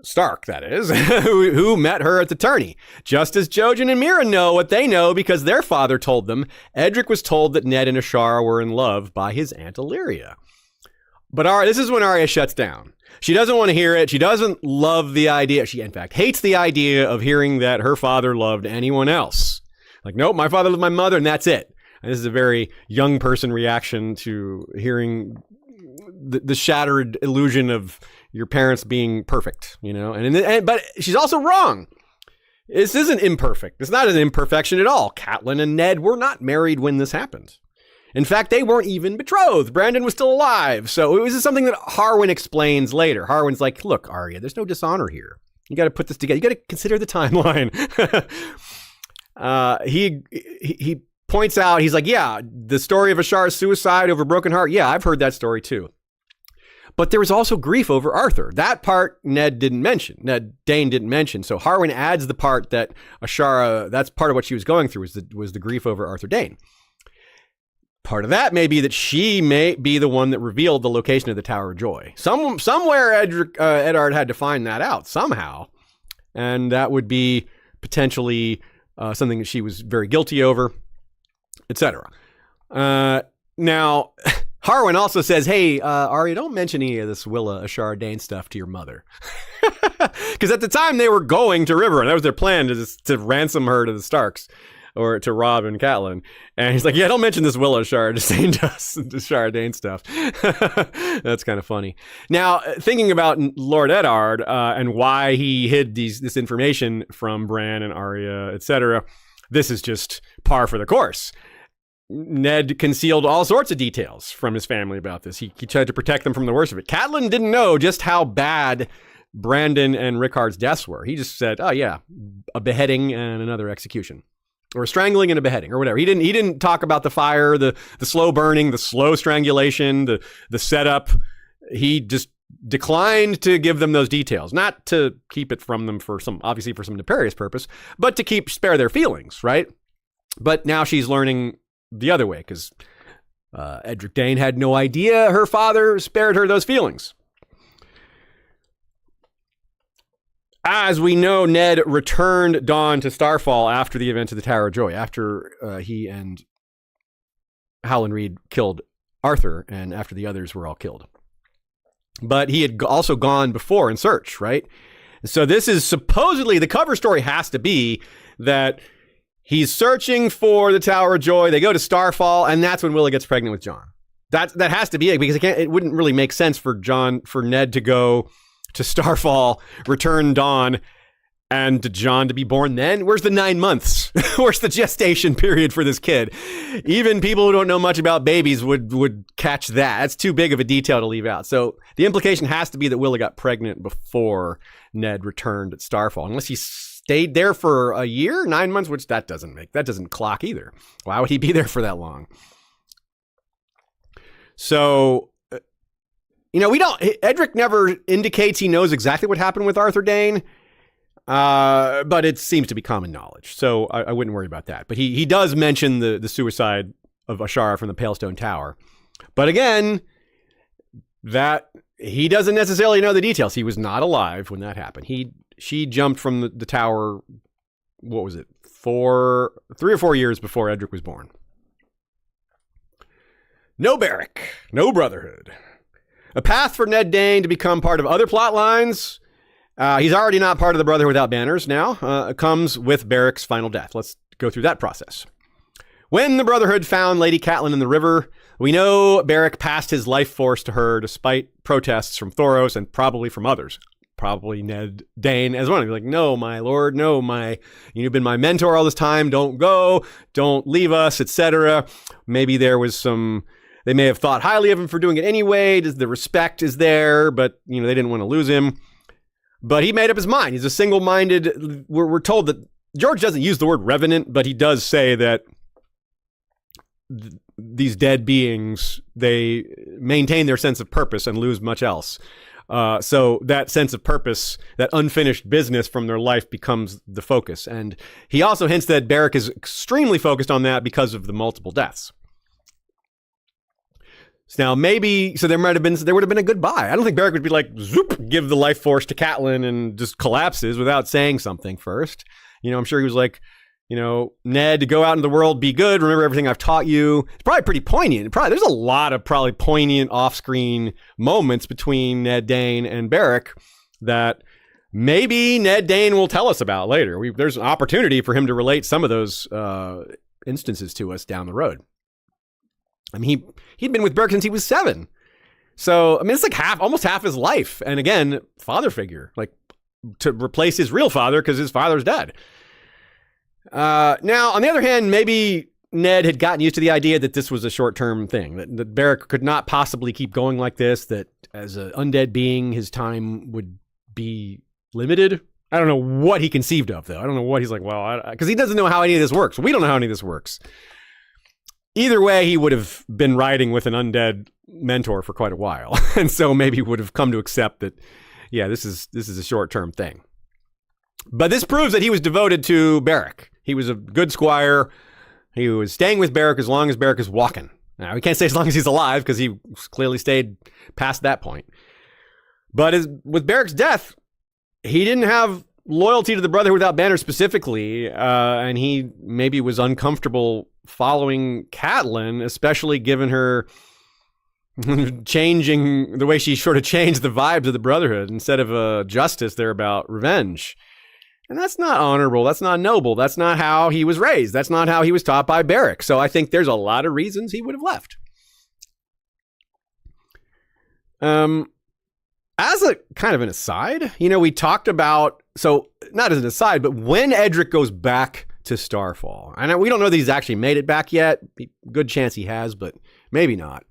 Stark, that is, who met her at the tourney. Just as Jojen and Mira know what they know because their father told them, Edric was told that Ned and Ashara were in love by his Aunt Illyria. But this is when Arya shuts down. She doesn't want to hear it. She doesn't love the idea. She, in fact, hates the idea of hearing that her father loved anyone else. Like, nope, my father loved my mother, and that's it. And this is a very young person reaction to hearing the shattered illusion of your parents being perfect, you know? But she's also wrong. This isn't imperfect. It's not an imperfection at all. Catelyn and Ned were not married when this happened. In fact, they weren't even betrothed. Brandon was still alive. So this is something that Harwin explains later. Harwin's like, look, Arya, there's no dishonor here. You got to put this together. You got to consider the timeline. He points out, he's like, yeah, the story of Ashara's suicide over broken heart. Yeah, I've heard that story too. But there was also grief over Arthur. That part Ned Dayne didn't mention. So Harwin adds the part that Ashara, that's part of what she was going through, was the grief over Arthur Dayne. Part of that may be that she may be the one that revealed the location of the Tower of Joy. Somewhere Eddard had to find that out somehow. And that would be potentially something that she was very guilty over, etc. Now, Harwin also says, hey, Arya, don't mention any of this Willa Ashara Dayne stuff to your mother. Because at the time they were going to Riverrun. That was their plan, to ransom her to the Starks. Or to Robb and Catelyn. And he's like, yeah, don't mention this Willa Ashara Dayne stuff. That's kind of funny. Now, thinking about Lord Eddard and why he hid this information from Bran and Arya, etc., this is just par for the course. Ned concealed all sorts of details from his family about this. He tried to protect them from the worst of it. Catelyn didn't know just how bad Brandon and Rickard's deaths were. He just said, oh yeah, a beheading and another execution. Or strangling and a beheading, or whatever. He didn't talk about the fire, the slow burning, the slow strangulation, the setup. He just declined to give them those details, not to keep it from them obviously for some nefarious purpose, but to spare their feelings, right? But now she's learning the other way because Edric Dayne had no idea her father spared her those feelings. As we know, Ned returned Dawn to Starfall after the event of the Tower of Joy, after he and Howland Reed killed Arthur, and after the others were all killed. But he had also gone before in search, right? So this is supposedly, the cover story has to be that he's searching for the Tower of Joy, they go to Starfall, and that's when Willa gets pregnant with Jon. That has to be it, because it wouldn't really make sense for Ned to go to Starfall, return Dawn, and Jon to be born then? Where's the 9 months? Where's the gestation period for this kid? Even people who don't know much about babies would catch that. That's too big of a detail to leave out. So the implication has to be that Willa got pregnant before Ned returned at Starfall, unless he stayed there for a year, 9 months, which that doesn't clock either. Why would he be there for that long? So, Edric never indicates he knows exactly what happened with Arthur Dayne, but it seems to be common knowledge. So I wouldn't worry about that. But he does mention the suicide of Ashara from the Palestone Tower. But again, that he doesn't necessarily know the details. He was not alive when that happened. She jumped from the tower, what was it, 3 or 4 years before Edric was born. No Beric, no Brotherhood. A path for Ned Dayne to become part of other plot lines. He's already not part of the Brotherhood without banners now. Comes with Beric's final death. Let's go through that process. When the Brotherhood found Lady Catelyn in the river, we know Beric passed his life force to her despite protests from Thoros and probably from others. probably Ned Dayne as well. He'd be like, no, my lord, no, you've been my mentor all this time. Don't go, don't leave us, etc. Maybe there was they may have thought highly of him for doing it anyway. The respect is there, but they didn't want to lose him. But he made up his mind. He's a single-minded. We're told that George doesn't use the word revenant, but he does say that these dead beings, they maintain their sense of purpose and lose much else. So that sense of purpose, that unfinished business from their life becomes the focus. And he also hints that Beric is extremely focused on that because of the multiple deaths. So now there would have been a goodbye. I don't think Beric would be like, zoop, give the life force to Catelyn and just collapses without saying something first. I'm sure he was like, Ned, go out in the world, be good, remember everything I've taught you. It's probably pretty poignant. There's a lot of probably poignant off-screen moments between Ned Dayne and Beric that maybe Ned Dayne will tell us about later. There's an opportunity for him to relate some of those instances to us down the road. I mean, he'd been with Beric since he was 7. So, I mean, it's like almost half his life. And again, father figure, like to replace his real father because his father's dead. Now, on the other hand, maybe Ned had gotten used to the idea that this was a short-term thing, that Beric could not possibly keep going like this, that as an undead being, his time would be limited. I don't know what he conceived of, though. I don't know what he's like, because he doesn't know how any of this works. We don't know how any of this works. Either way, he would have been riding with an undead mentor for quite a while. And so maybe would have come to accept that, yeah, this is a short-term thing. But this proves that he was devoted to Beric. He was a good squire. He was staying with Beric as long as Beric is walking. Now, we can't say as long as he's alive because he clearly stayed past that point. But with Beric's death, he didn't have loyalty to the Brotherhood Without Banner specifically, and he maybe was uncomfortable following Catelyn, especially given her changing the way she sort of changed the vibes of the Brotherhood. Instead of justice, they're about revenge. And that's not honorable. That's not noble. That's not how he was raised. That's not how he was taught by Beric. So I think there's a lot of reasons he would have left. As a kind of an aside, we talked about, so not as an aside, but when Edric goes back to Starfall, I know we don't know that he's actually made it back yet. Good chance he has, but maybe not.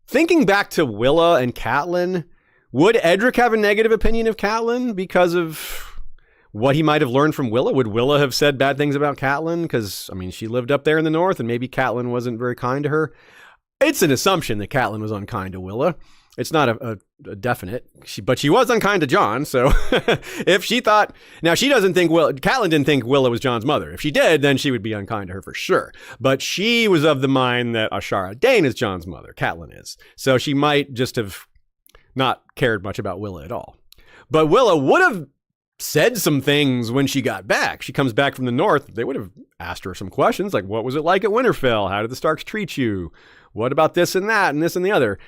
Thinking back to Willa and Catelyn, would Edric have a negative opinion of Catelyn because of what he might have learned from Willa? Would Willa have said bad things about Catelyn? Because, I mean, she lived up there in the north, and maybe Catelyn wasn't very kind to her. It's an assumption that Catelyn was unkind to Willa. It's not a definite, but she was unkind to Jon. So if she thought, now she doesn't think Catelyn didn't think Willa was Jon's mother. If she did, then she would be unkind to her for sure. But she was of the mind that Ashara Dayne is Jon's mother. Catelyn is. So she might just have not cared much about Willa at all. But Willa would have said some things when she got back. She comes back from the north. They would have asked her some questions like, what was it like at Winterfell? How did the Starks treat you? What about this and that and this and the other?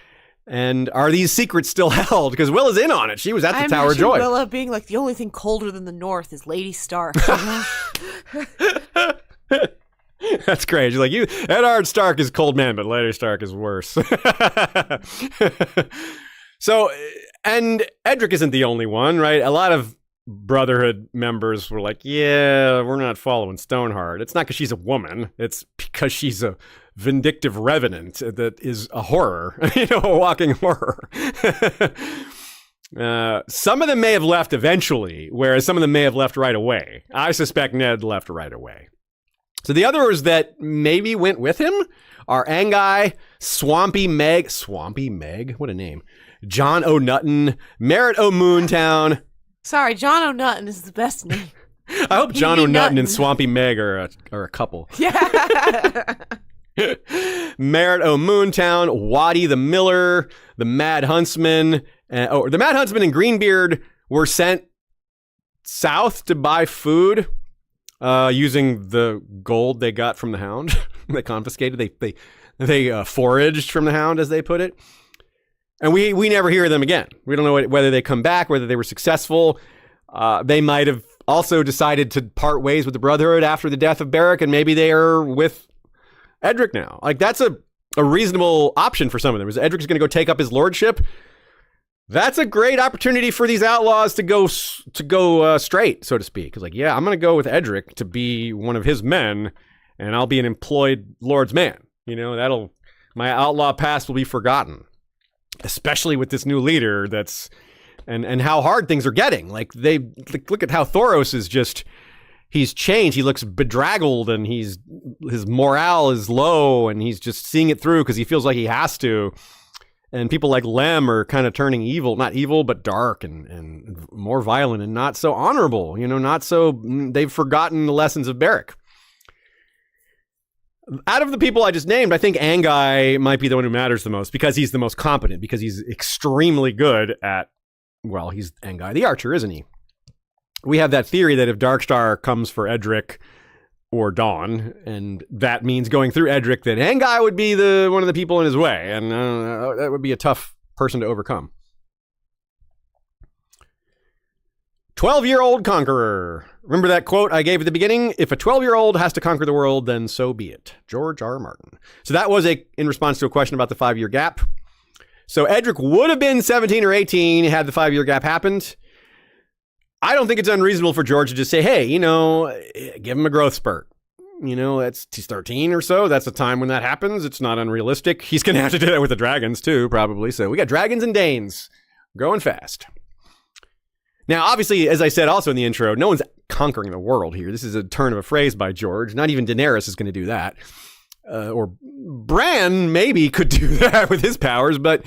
And are these secrets still held? Because Willa's in on it. She was at the Tower of Joy. Willa being like, the only thing colder than the north is Lady Stark. That's great. She's like, Eddard Stark is cold man, but Lady Stark is worse. So, and Edric isn't the only one, right? A lot of Brotherhood members were like, yeah, we're not following Stoneheart. It's not because she's a woman. It's because she's a vindictive revenant that is a horror, a walking horror. Some of them may have left eventually, whereas some of them may have left right away. I suspect Ned left right away. So the others that maybe went with him are Angai, Swampy Meg, what a name, John O'Nutton, Merritt O'Moontown. Sorry, John O'Nutton is the best name. I hope John O'Nutton and Swampy Meg are a couple. Yeah. Merritt O'Moontown, Waddy the Miller, the Mad Huntsman. The Mad Huntsman and Greenbeard were sent south to buy food using the gold they got from the Hound. They confiscated. They foraged from the Hound, as they put it. And we never hear them again. We don't know whether they come back, whether they were successful. They might have also decided to part ways with the Brotherhood after the death of Beric, and maybe they are with Edric now. Like, that's a reasonable option for some of them. Is Edric's going to go take up his lordship? That's a great opportunity for these outlaws to go straight, so to speak. Because, like, yeah, I'm going to go with Edric to be one of his men, and I'll be an employed Lord's man. You know, my outlaw past will be forgotten, especially with this new leader and how hard things are getting. Like, look at how Thoros is he's changed. He looks bedraggled, and his morale is low, and he's just seeing it through because he feels like he has to. And people like Lem are kind of turning evil, not evil, but dark and more violent and not so honorable, they've forgotten the lessons of Beric. Out of the people I just named, I think Anguy might be the one who matters the most because he's the most competent, because he's extremely good at, well, he's Anguy the Archer, isn't he? We have that theory that if Darkstar comes for Edric or Dawn, and that means going through Edric, then Anguy would be one of the people in his way, and that would be a tough person to overcome. 12-year-old conqueror. Remember that quote I gave at the beginning? If a 12-year-old has to conquer the world, then so be it. George R. Martin. So that was in response to a question about the 5-year gap. So Edric would have been 17 or 18 had the 5-year gap happened. I don't think it's unreasonable for George to just say, hey, give him a growth spurt. He's 13 or so. That's the time when that happens. It's not unrealistic. He's going to have to do that with the dragons too, probably. So we got dragons and Danes going fast. Now, obviously, as I said also in the intro, no one's conquering the world here. This is a turn of a phrase by George. Not even Daenerys is going to do that. Or Bran maybe could do that with his powers, but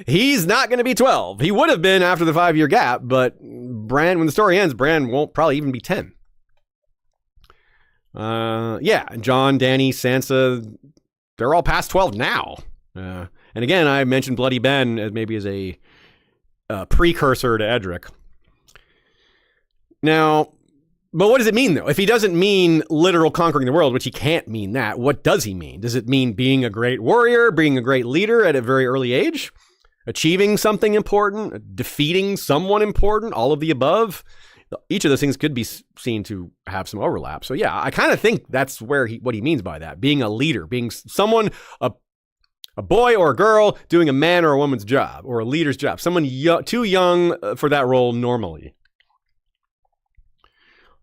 he's not going to be 12. He would have been after the 5-year gap, but Bran, when the story ends, Bran won't probably even be 10. Jon, Dany, Sansa, they're all past 12 now. And again, I mentioned Bloody Ben as maybe as a precursor to Edric. Now, but what does it mean, though? If he doesn't mean literal conquering the world, which he can't mean that, what does he mean? Does it mean being a great warrior, being a great leader at a very early age? Achieving something important, defeating someone important, all of the above? Each of those things could be seen to have some overlap. So yeah, I kind of think that's what he means by that. Being a leader, being someone, a boy or a girl doing a man or a woman's job, or a leader's job. Someone too young for that role normally.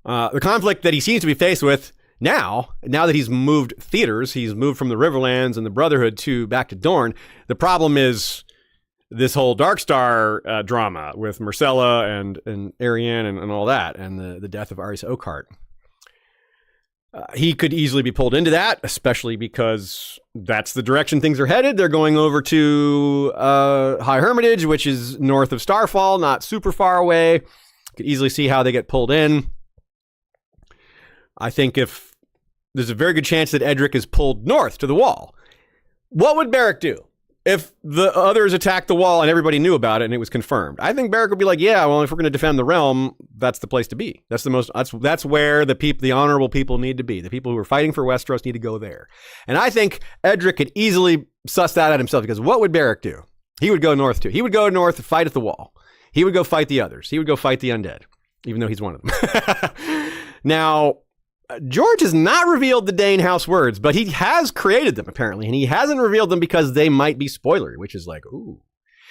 The conflict that he seems to be faced with now that he's moved theaters, he's moved from the Riverlands and the Brotherhood back to Dorne. The problem is this whole Darkstar drama with Myrcella and Arianne and all that, and the death of Arys Oakheart. He could easily be pulled into that, especially because that's the direction things are headed. They're going over to High Hermitage, which is north of Starfall, not super far away. Could easily see how they get pulled in. I think if there's a very good chance that Edric is pulled north to the Wall. What would Beric do if the others attacked the Wall and everybody knew about it and it was confirmed? I think Beric would be like, yeah, well, if we're going to defend the realm, that's the place to be. That's where the honorable people need to be. The people who are fighting for Westeros need to go there. And I think Edric could easily suss that out himself, because what would Beric do? He would go north too. He would go north to fight at the Wall. He would go fight the others. He would go fight the undead, even though he's one of them. Now, George has not revealed the Dayne House words, but he has created them, apparently, and he hasn't revealed them because they might be spoilery, which is like, ooh.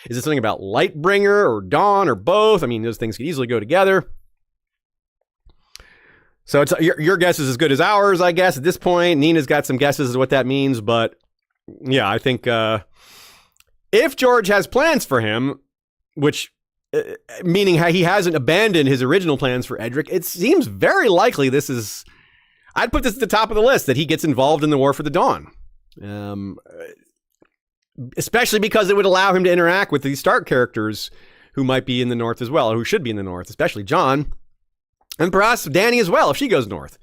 Is it something about Lightbringer or Dawn or both? I mean, those things could easily go together. So it's your guess is as good as ours, I guess, at this point. Nina's got some guesses as to what that means, but yeah, I think if George has plans for him, which meaning how he hasn't abandoned his original plans for Edric, it seems very likely I'd put this at the top of the list, that he gets involved in the War for the Dawn. Especially because it would allow him to interact with these Stark characters who might be in the north as well, or who should be in the north, especially Jon, and perhaps Dany as well, if she goes north.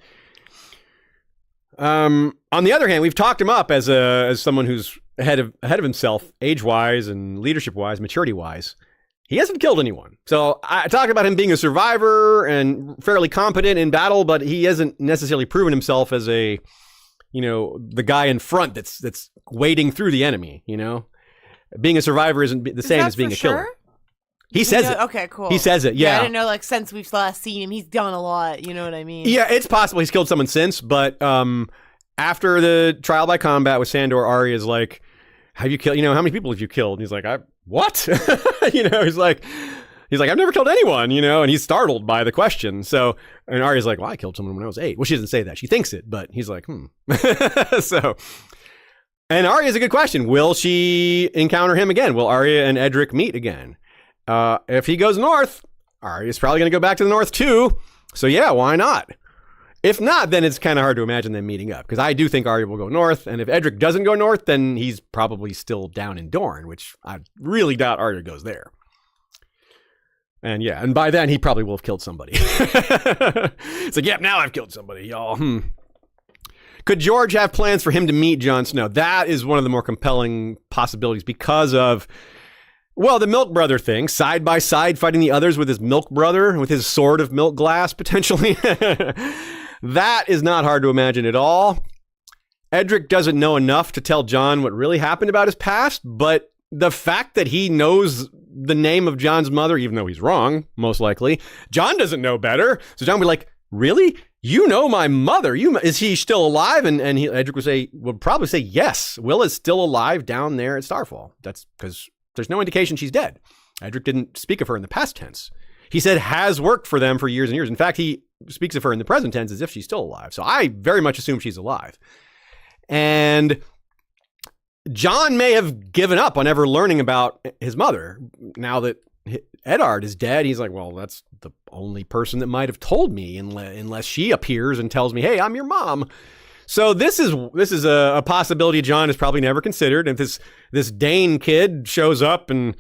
On the other hand, we've talked him up as someone who's ahead of himself, age-wise and leadership-wise, maturity-wise. He hasn't killed anyone. So I talked about him being a survivor and fairly competent in battle, but he hasn't necessarily proven himself as the guy in front that's wading through the enemy, Being a survivor isn't the same as being a killer. He says it. Okay, cool. He says it, yeah. I didn't know, since we've last seen him, he's done a lot, you know what I mean? Yeah, it's possible he's killed someone since, but after the trial by combat with Sandor, Arya's like, have you killed, how many people have you killed? And he's like, what? He's like, I've never killed anyone, and he's startled by the question. So, and Arya's like, well, I killed someone when I was 8. Well, she doesn't say that. She thinks it, but he's like, So, and Arya's a good question. Will she encounter him again? Will Arya and Edric meet again? If he goes north, Arya's probably going to go back to the north too. So yeah, why not? If not, then it's kind of hard to imagine them meeting up, because I do think Arya will go north, and if Edric doesn't go north, then he's probably still down in Dorne, which I really doubt Arya goes there. And yeah, and by then he probably will have killed somebody. It's like, yep, now I've killed somebody, y'all. Could George have plans for him to meet Jon Snow? That is one of the more compelling possibilities because of, well, the milk brother thing, side by side fighting the others with his milk brother, with his sword of milk glass, potentially. That is not hard to imagine at all. Edric doesn't know enough to tell Jon what really happened about his past, but the fact that he knows the name of Jon's mother, even though he's wrong, most likely, Jon doesn't know better. So Jon would be like, really? You know my mother. Is he still alive? And Edric would probably say, yes, Will is still alive down there at Starfall. That's because there's no indication she's dead. Edric didn't speak of her in the past tense. He said has worked for them for years and years. In fact, he speaks of her in the present tense as if she's still alive. So I very much assume she's alive. And Jon may have given up on ever learning about his mother. Now that Eddard is dead, he's like, well, that's the only person that might have told me unless she appears and tells me, hey, I'm your mom. So this is a possibility Jon has probably never considered. And if this Dayne kid shows up and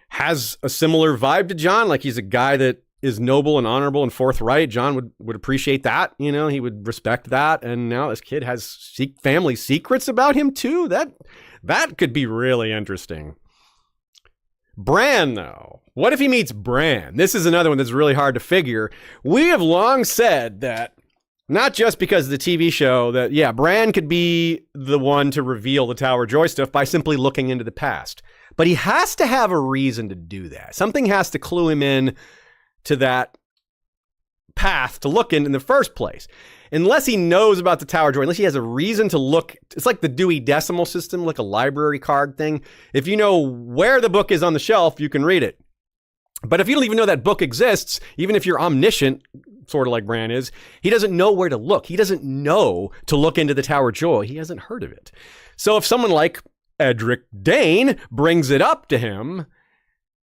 has a similar vibe to Jon, like he's a guy that is noble and honorable and forthright, Jon would appreciate that. He would respect that. And now this kid has family secrets about him too. That could be really interesting. Bran, though. What if he meets Bran? This is another one that's really hard to figure. We have long said that, not just because of the TV show, that, yeah, Bran could be the one to reveal the Tower of Joy stuff by simply looking into the past. But he has to have a reason to do that. Something has to clue him in to that path to look in the first place. Unless he knows about the Tower of Joy, unless he has a reason to look, it's like the Dewey Decimal System, like a library card thing. If you know where the book is on the shelf, you can read it. But if you don't even know that book exists, even if you're omniscient, sort of like Bran is, he doesn't know where to look. He doesn't know to look into the Tower of Joy. He hasn't heard of it. So if someone like Edric Dayne brings it up to him,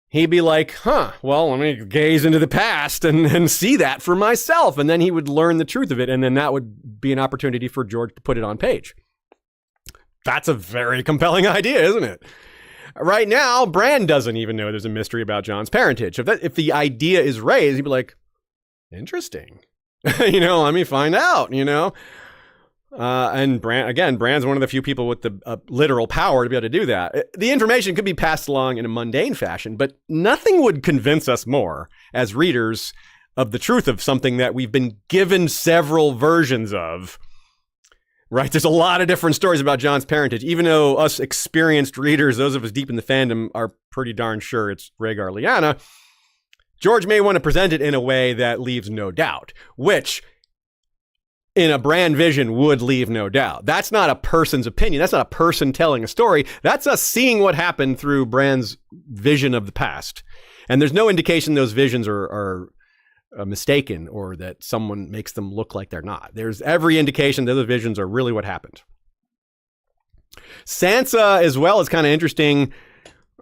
he'd be like, well, let me gaze into the past and see that for myself. And then he would learn the truth of it. And then that would be an opportunity for George to put it on page. That's a very compelling idea, isn't it? Right now, Bran doesn't even know there's a mystery about Jon's parentage. If the idea is raised, he'd be like, interesting. Let me find out, And Bran's one of the few people with the literal power to be able to do that. The information could be passed along in a mundane fashion, but nothing would convince us more as readers of the truth of something that we've been given several versions of. Right? There's a lot of different stories about Jon's parentage, even though us experienced readers, those of us deep in the fandom, are pretty darn sure it's Rhaegar Lyanna. George may want to present it in a way that leaves no doubt, which in a Bran vision would leave no doubt. That's not a person's opinion. That's not a person telling a story. That's us seeing what happened through Bran's vision of the past. And there's no indication those visions are mistaken or that someone makes them look like they're not. There's every indication that those visions are really what happened. Sansa as well is kind of interesting.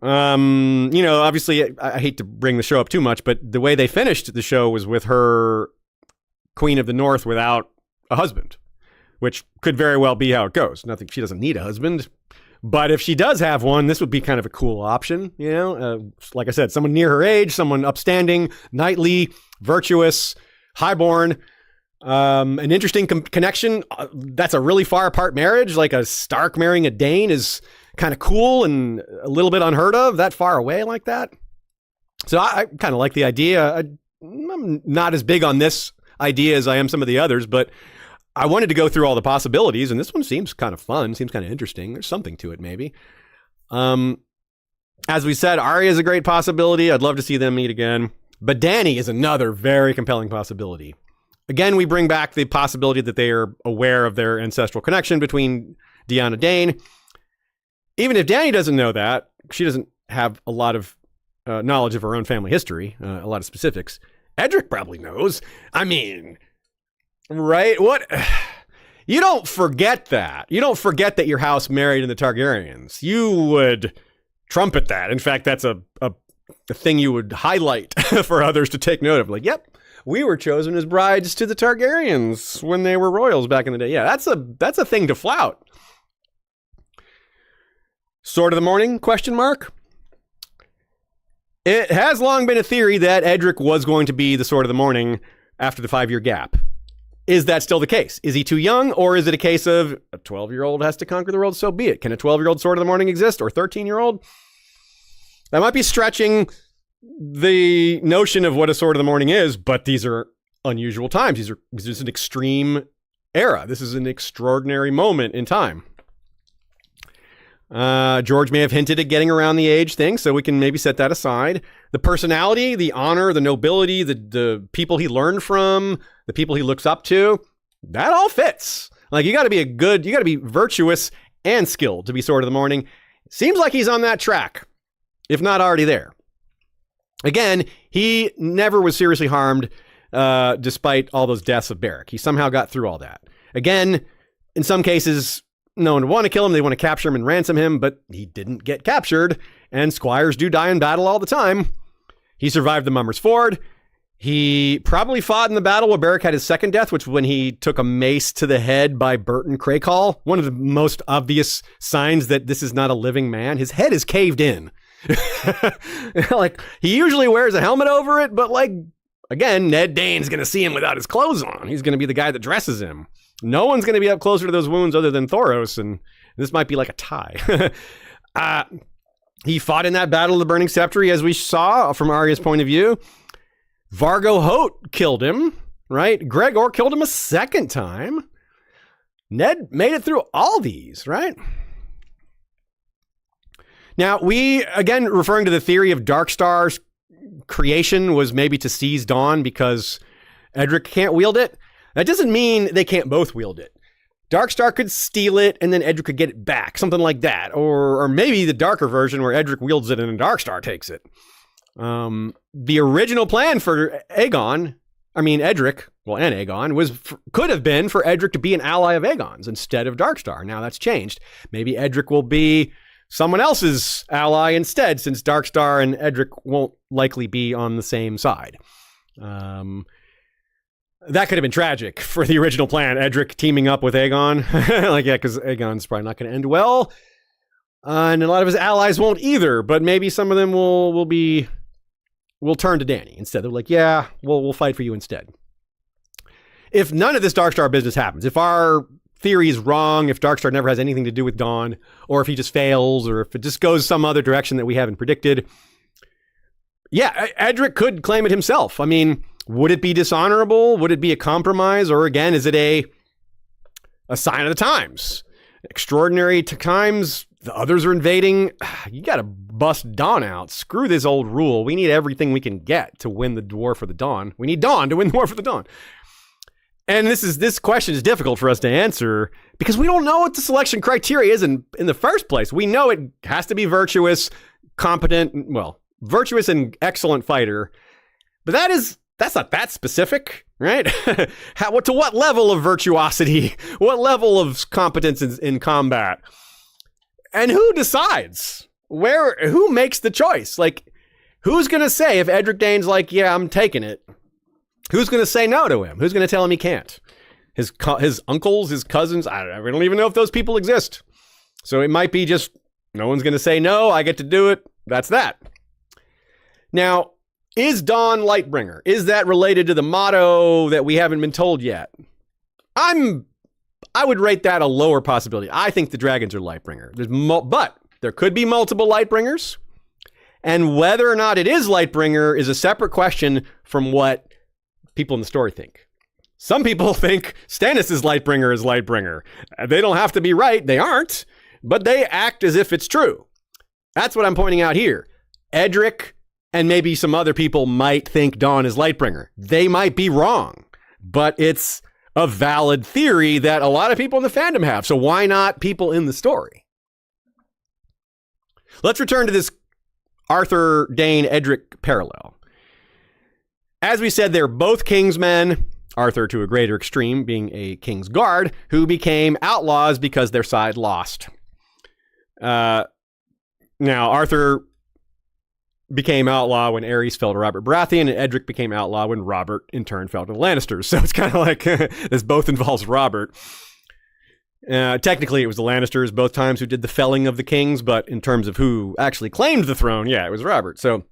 Obviously I hate to bring the show up too much, but the way they finished the show was with her Queen of the North without a husband, which could very well be how it goes. She doesn't need a husband, but if she does have one, this would be kind of a cool option. Like I said, someone near her age, someone upstanding, knightly, virtuous, highborn, an interesting connection. That's a really far apart marriage. Like a Stark marrying a Dayne is kind of cool and a little bit unheard of, that far away like that. So I kind of like the idea. I'm not as big on this idea as I am some of the others, but I wanted to go through all the possibilities, and this one seems kind of fun, seems kind of interesting. There's something to it, maybe. As we said, Arya is a great possibility. I'd love to see them meet again. But Dany is another very compelling possibility. Again, we bring back the possibility that they are aware of their ancestral connection between Deanna Dayne. Even if Dany doesn't know that, she doesn't have a lot of knowledge of our own family history, a lot of specifics. Edric probably knows. I mean, right? What? You don't forget that. You don't forget that your house married in the Targaryens. You would trumpet that. In fact, that's a thing you would highlight for others to take note of. Like, yep, we were chosen as brides to the Targaryens when they were royals back in the day. Yeah, that's a thing to flout. Sword of the Morning, question mark? It has long been a theory that Edric was going to be the Sword of the Morning after the 5-year gap. Is that still the case? Is he too young, or is it a case of a 12-year-old has to conquer the world, so be it? Can a 12-year-old Sword of the Morning exist, or 13-year-old? That might be stretching the notion of what a Sword of the Morning is, but these are unusual times. This is an extreme era. This is an extraordinary moment in time. George may have hinted at getting around the age thing, so we can maybe set that aside. The personality, the honor, the nobility, the people he learned from, the people he looks up to, that all fits. Like, you got to be virtuous and skilled to be Sword of the Morning. Seems like he's on that track, if not already there. Again, he never was seriously harmed, despite all those deaths of Beric. He somehow got through all that. Again, in some cases, no one would want to kill him. They want to capture him and ransom him, but he didn't get captured, and squires do die in battle all the time. He survived the Mummer's Ford. He probably fought in the battle where Beric had his second death, which was when he took a mace to the head by Burton Crakehall. One of the most obvious signs that this is not a living man. His head is caved in. Like, he usually wears a helmet over it, but like, again, Ned Dayne's going to see him without his clothes on. He's going to be the guy that dresses him. No one's going to be up closer to those wounds other than Thoros, and this might be like a tie. He fought in that Battle of the Burning Scepter, as we saw from Arya's point of view. Vargo Hoat killed him, right? Gregor killed him a second time. Ned made it through all these, right? Now, we, again, referring to the theory of Darkstar's creation was maybe to seize Dawn because Edric can't wield it. That doesn't mean they can't both wield it. Darkstar could steal it and then Edric could get it back, something like that. Or maybe the darker version where Edric wields it and then Darkstar takes it. The original plan for Edric, and Aegon, could have been for Edric to be an ally of Aegon's instead of Darkstar. Now that's changed. Maybe Edric will be someone else's ally instead, since Darkstar and Edric won't likely be on the same side. That could have been tragic for the original plan, Edric teaming up with Aegon. Because Aegon's probably not going to end well. And a lot of his allies won't either, but maybe some of them will turn to Dany instead. They're like, yeah, we'll fight for you instead. If none of this Darkstar business happens, if our theory is wrong, if Darkstar never has anything to do with Dawn, or if he just fails, or if it just goes some other direction that we haven't predicted, yeah, Edric could claim it himself. I mean, would it be dishonorable? Would it be a compromise? Or again, is it a sign of the times? Extraordinary times, the others are invading. You got to bust Dawn out. Screw this old rule. We need everything we can get to win the War for the Dawn. We need Dawn to win the War for the Dawn. And this question is difficult for us to answer because we don't know what the selection criteria is in the first place. We know it has to be virtuous, competent, virtuous and excellent fighter. But that's not that specific, right? To what level of virtuosity? What level of competence in combat? And who decides? Who makes the choice? Like, who's going to say if Edric Dayne's like, yeah, I'm taking it? Who's going to say no to him? Who's going to tell him he can't? His uncles, his cousins? I don't even know if those people exist. So it might be just no one's going to say no. I get to do it. That's that. Now, is Dawn Lightbringer? Is that related to the motto that we haven't been told yet? I would rate that a lower possibility. I think the dragons are Lightbringer. But there could be multiple Lightbringers. And whether or not it is Lightbringer is a separate question from what people in the story think. Some people think Stannis' Lightbringer is Lightbringer. They don't have to be right. They aren't. But they act as if it's true. That's what I'm pointing out here. Edric and maybe some other people might think Dawn is Lightbringer. They might be wrong. But it's a valid theory that a lot of people in the fandom have. So why not people in the story? Let's return to this Arthur Dayne Edric parallel. As we said, they're both king's men, Arthur to a greater extreme being a king's guard, who became outlaws because their side lost. Now, Arthur became outlaw when Aerys fell to Robert Baratheon, and Edric became outlaw when Robert, in turn, fell to the Lannisters. So it's kind of like this both involves Robert. Technically, it was the Lannisters both times who did the felling of the kings, but in terms of who actually claimed the throne, yeah, it was Robert. So,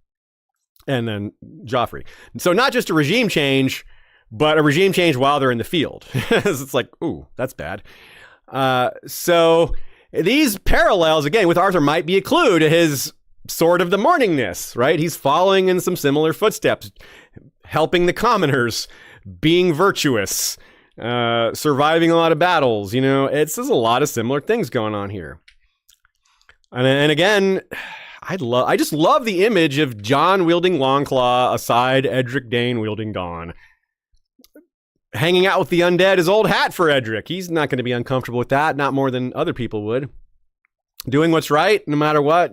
and then Joffrey. So not just a regime change, but a regime change while they're in the field. It's like, ooh, that's bad. So these parallels, again, with Arthur might be a clue to his Sword of the Morningness, right? He's following in some similar footsteps, helping the commoners, being virtuous, surviving a lot of battles. You know, there's a lot of similar things going on here. And again, I just love the image of Jon wielding Longclaw aside Edric Dayne wielding Dawn. Hanging out with the undead is old hat for Edric. He's not going to be uncomfortable with that, not more than other people would. Doing what's right, no matter what.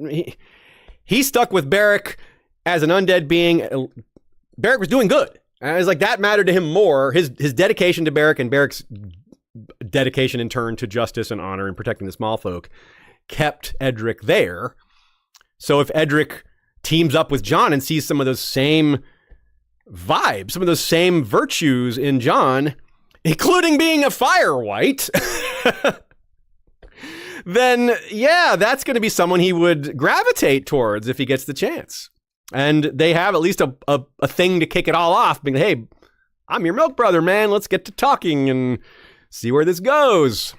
He stuck with Beric as an undead being. Beric was doing good. And it's like that mattered to him more. His dedication to Beric and Beric's dedication in turn to justice and honor and protecting the small folk kept Edric there. So if Edric teams up with Jon and sees some of those same vibes, some of those same virtues in Jon, including being a fire white, then yeah, that's going to be someone he would gravitate towards if he gets the chance. And they have at least a thing to kick it all off, being, hey, I'm your milk brother, man. Let's get to talking and see where this goes.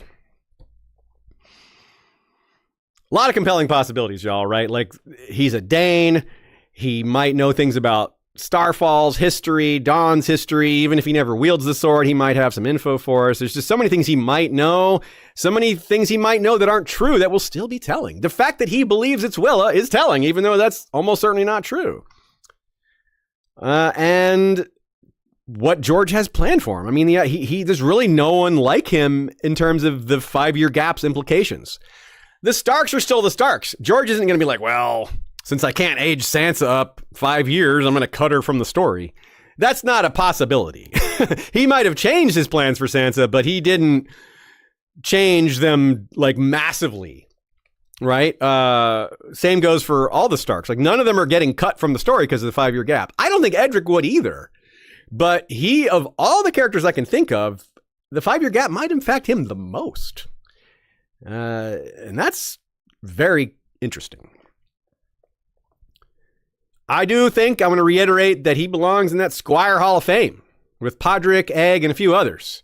A lot of compelling possibilities, y'all, right? Like, he's a Dane. He might know things about Starfall's history, Dawn's history. Even if he never wields the sword, he might have some info for us. There's just so many things he might know. So many things he might know that aren't true that will still be telling. The fact that he believes it's Willa is telling, even though that's almost certainly not true. And what George has planned for him. I mean, there's really no one like him in terms of the 5-year gap's implications. The Starks are still the Starks. George isn't going to be like, well, since I can't age Sansa up 5 years, I'm going to cut her from the story. That's not a possibility. He might have changed his plans for Sansa, but he didn't change them like massively, right? Same goes for all the Starks. Like, none of them are getting cut from the story because of the 5-year gap. I don't think Edric would either. But he, of all the characters I can think of, the 5-year gap might impact him the most. And that's very interesting. I do think, I'm going to reiterate, that he belongs in that Squire Hall of Fame with Podrick, Egg, and a few others.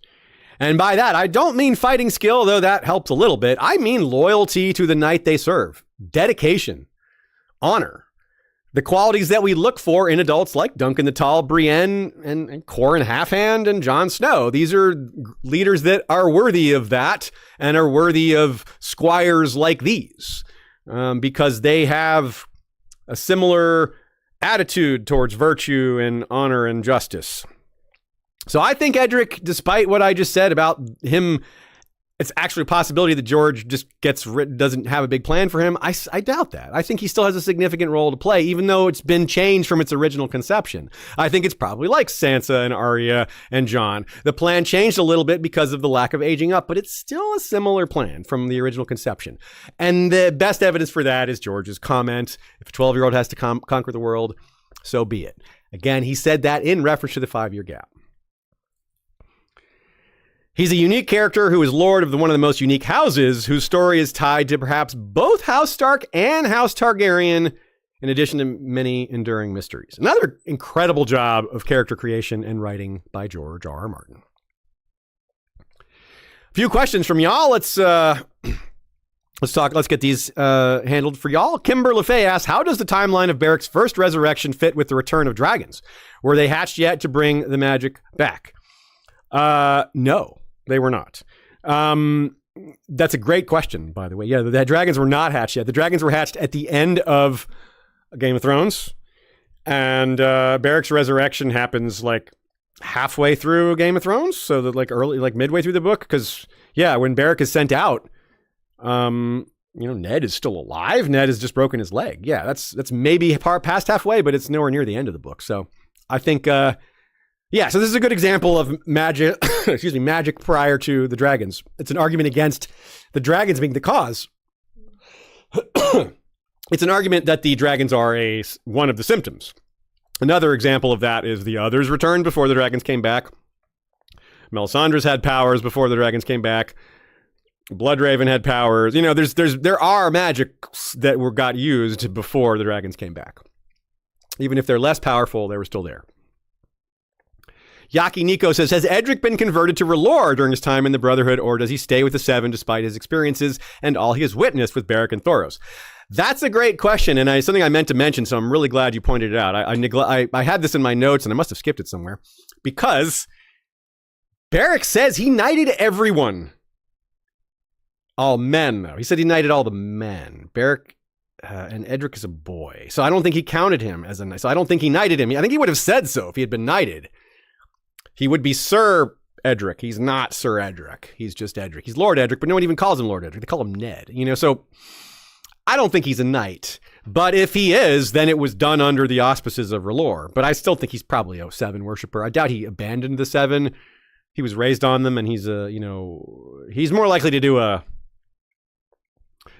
And by that, I don't mean fighting skill, though that helps a little bit. I mean loyalty to the knight they serve, dedication, honor, the qualities that we look for in adults like Duncan the Tall, Brienne, and Qhorin Halfhand, and Jon Snow. These are leaders that are worthy of that and are worthy of squires like these because they have a similar attitude towards virtue and honor and justice. So I think Edric, despite what I just said about him, it's actually a possibility that George just doesn't have a big plan for him. I doubt that. I think he still has a significant role to play, even though it's been changed from its original conception. I think it's probably like Sansa and Arya and Jon. The plan changed a little bit because of the lack of aging up, but it's still a similar plan from the original conception. And the best evidence for that is George's comment, if a 12-year-old has to conquer the world, so be it. Again, he said that in reference to the 5-year gap. He's a unique character who is lord of one of the most unique houses, whose story is tied to perhaps both House Stark and House Targaryen, in addition to many enduring mysteries. Another incredible job of character creation and writing by George R.R. Martin. A few questions from y'all. Let's get these handled for y'all. Kimber LeFay asks, how does the timeline of Beric's first resurrection fit with the return of dragons? Were they hatched yet to bring the magic back? No. They were not. That's a great question, by the way. Yeah, the dragons were not hatched yet. The dragons were hatched at the end of Game of Thrones. And Beric's resurrection happens like halfway through Game of Thrones. So that like midway through the book. Because, yeah, when Beric is sent out, Ned is still alive. Ned has just broken his leg. Yeah, that's maybe past halfway, but it's nowhere near the end of the book. So I think, so this is a good example of magic, magic prior to the dragons. It's an argument against the dragons being the cause. It's an argument that the dragons are one of the symptoms. Another example of that is the others returned before the dragons came back. Melisandre's had powers before the dragons came back. Bloodraven had powers. There are magics that got used before the dragons came back. Even if they're less powerful, they were still there. Yaki Nico says, has Edric been converted to R'hllor during his time in the Brotherhood, or does he stay with the Seven despite his experiences and all he has witnessed with Beric and Thoros? That's a great question, and something I meant to mention, so I'm really glad you pointed it out. I had this in my notes, and I must have skipped it somewhere, because Beric says he knighted everyone. All men, though. He said he knighted all the men. Beric and Edric is a boy, so I don't think he counted him as a knight. So I don't think he knighted him. I think he would have said so if he had been knighted. He would be Sir Edric. He's not Sir Edric. He's just Edric. He's Lord Edric, but no one even calls him Lord Edric. They call him Ned. So I don't think he's a knight. But if he is, then it was done under the auspices of R'hllor. But I still think he's probably a Seven worshiper. I doubt he abandoned the Seven. He was raised on them, and he's he's more likely to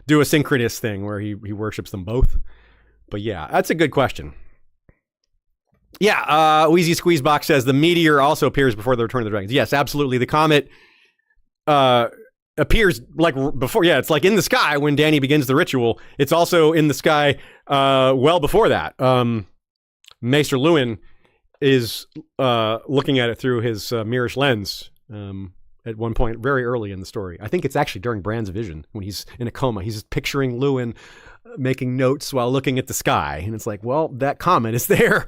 do a synchronous thing where he worships them both. But yeah, that's a good question. Yeah, Wheezy Squeezebox says the meteor also appears before the Return of the Dragons. Yes, absolutely. The comet appears like before. Yeah, it's like in the sky when Dany begins the ritual. It's also in the sky well before that. Maester Luwin is looking at it through his mirrorish lens at one point very early in the story. I think it's actually during Bran's vision when he's in a coma. He's picturing Luwin making notes while looking at the sky. And it's like, well, that comet is there.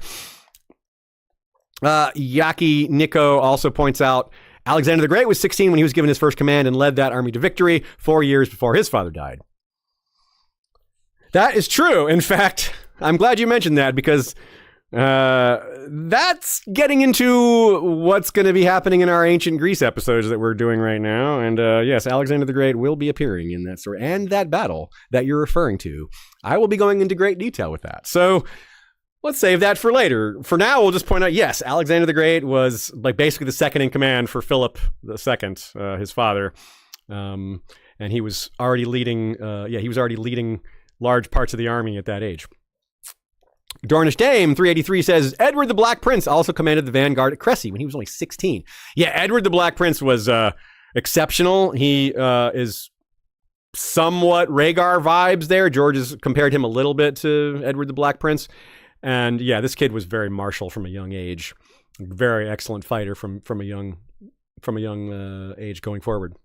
Yaki Nico also points out Alexander the Great was 16 when he was given his first command and led that army to victory 4 years before his father died. That is true. In fact, I'm glad you mentioned that because that's getting into what's going to be happening in our ancient Greece episodes that we're doing right now. And yes, Alexander the Great will be appearing in that story and that battle that you're referring to. I will be going into great detail with that. So let's save that for later. For now, we'll just point out, yes, Alexander the Great was like basically the second in command for Philip II, his father. And he was already leading, large parts of the army at that age. Dornish Dame 383 says, Edward the Black Prince also commanded the vanguard at Cressy when he was only 16. Yeah, Edward the Black Prince was exceptional. He is somewhat Rhaegar vibes there. George has compared him a little bit to Edward the Black Prince. And yeah, this kid was very martial from a young age. Very excellent fighter from a young age going forward.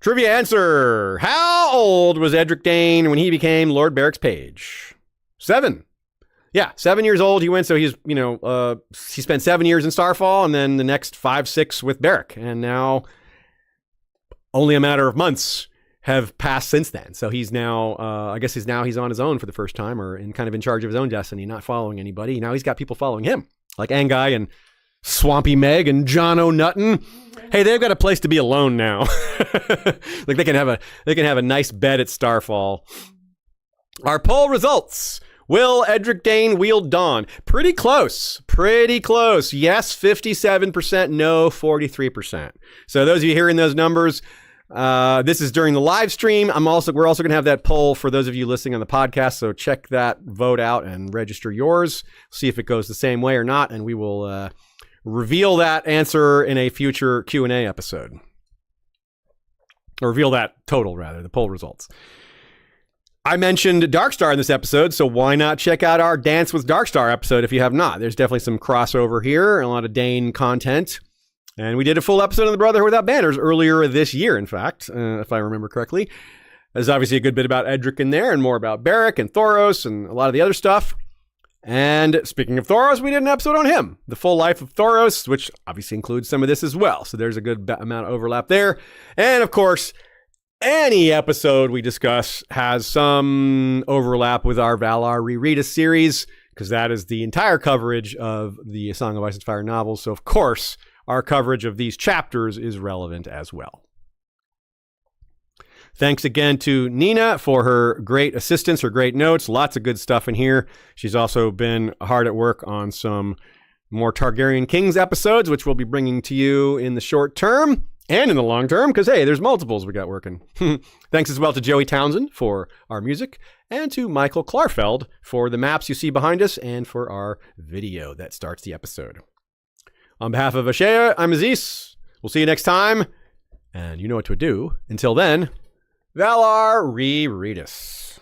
Trivia answer. How old was Edric Dayne when he became Lord Beric's page? 7. Yeah, 7 years old he went. So he's, he spent 7 years in Starfall and then the next 5, 6 with Beric. And now only a matter of months have passed since then. So he's now, he's on his own for the first time or in charge of his own destiny, not following anybody. Now he's got people following him like Anguy and Swampy Meg and Jon O'Nutton. Hey, they've got a place to be alone now. Like they can have a nice bed at Starfall. Our poll results. Will Edric Dayne wield Dawn? Pretty close. Yes, 57%. No, 43%. So those of you hearing those numbers, this is during the live stream. We're also going to have that poll for those of you listening on the podcast. So check that vote out and register yours. See if it goes the same way or not, and we will reveal that answer in a future Q&A episode. Or reveal that total, rather, the poll results. I mentioned Darkstar in this episode, so why not check out our Dance with Darkstar episode if you have not? There's definitely some crossover here, a lot of Dane content. And we did a full episode on the Brotherhood Without Banners earlier this year, in fact, if I remember correctly. There's obviously a good bit about Edric in there and more about Beric and Thoros and a lot of the other stuff. And speaking of Thoros, we did an episode on him, The Full Life of Thoros, which obviously includes some of this as well. So there's a good amount of overlap there. And of course, any episode we discuss has some overlap with our Valar Reread Us series, because that is the entire coverage of the Song of Ice and Fire novels. So of course, our coverage of these chapters is relevant as well. Thanks again to Nina for her great assistance, her great notes. Lots of good stuff in here. She's also been hard at work on some more Targaryen Kings episodes, which we'll be bringing to you in the short term and in the long term, because, hey, there's multiples we got working. Thanks as well to Joey Townsend for our music, and to Michael Klarfeld for the maps you see behind us and for our video that starts the episode. On behalf of Ashea, I'm Aziz. We'll see you next time, and you know what to do. Until then, Valar Rereadus.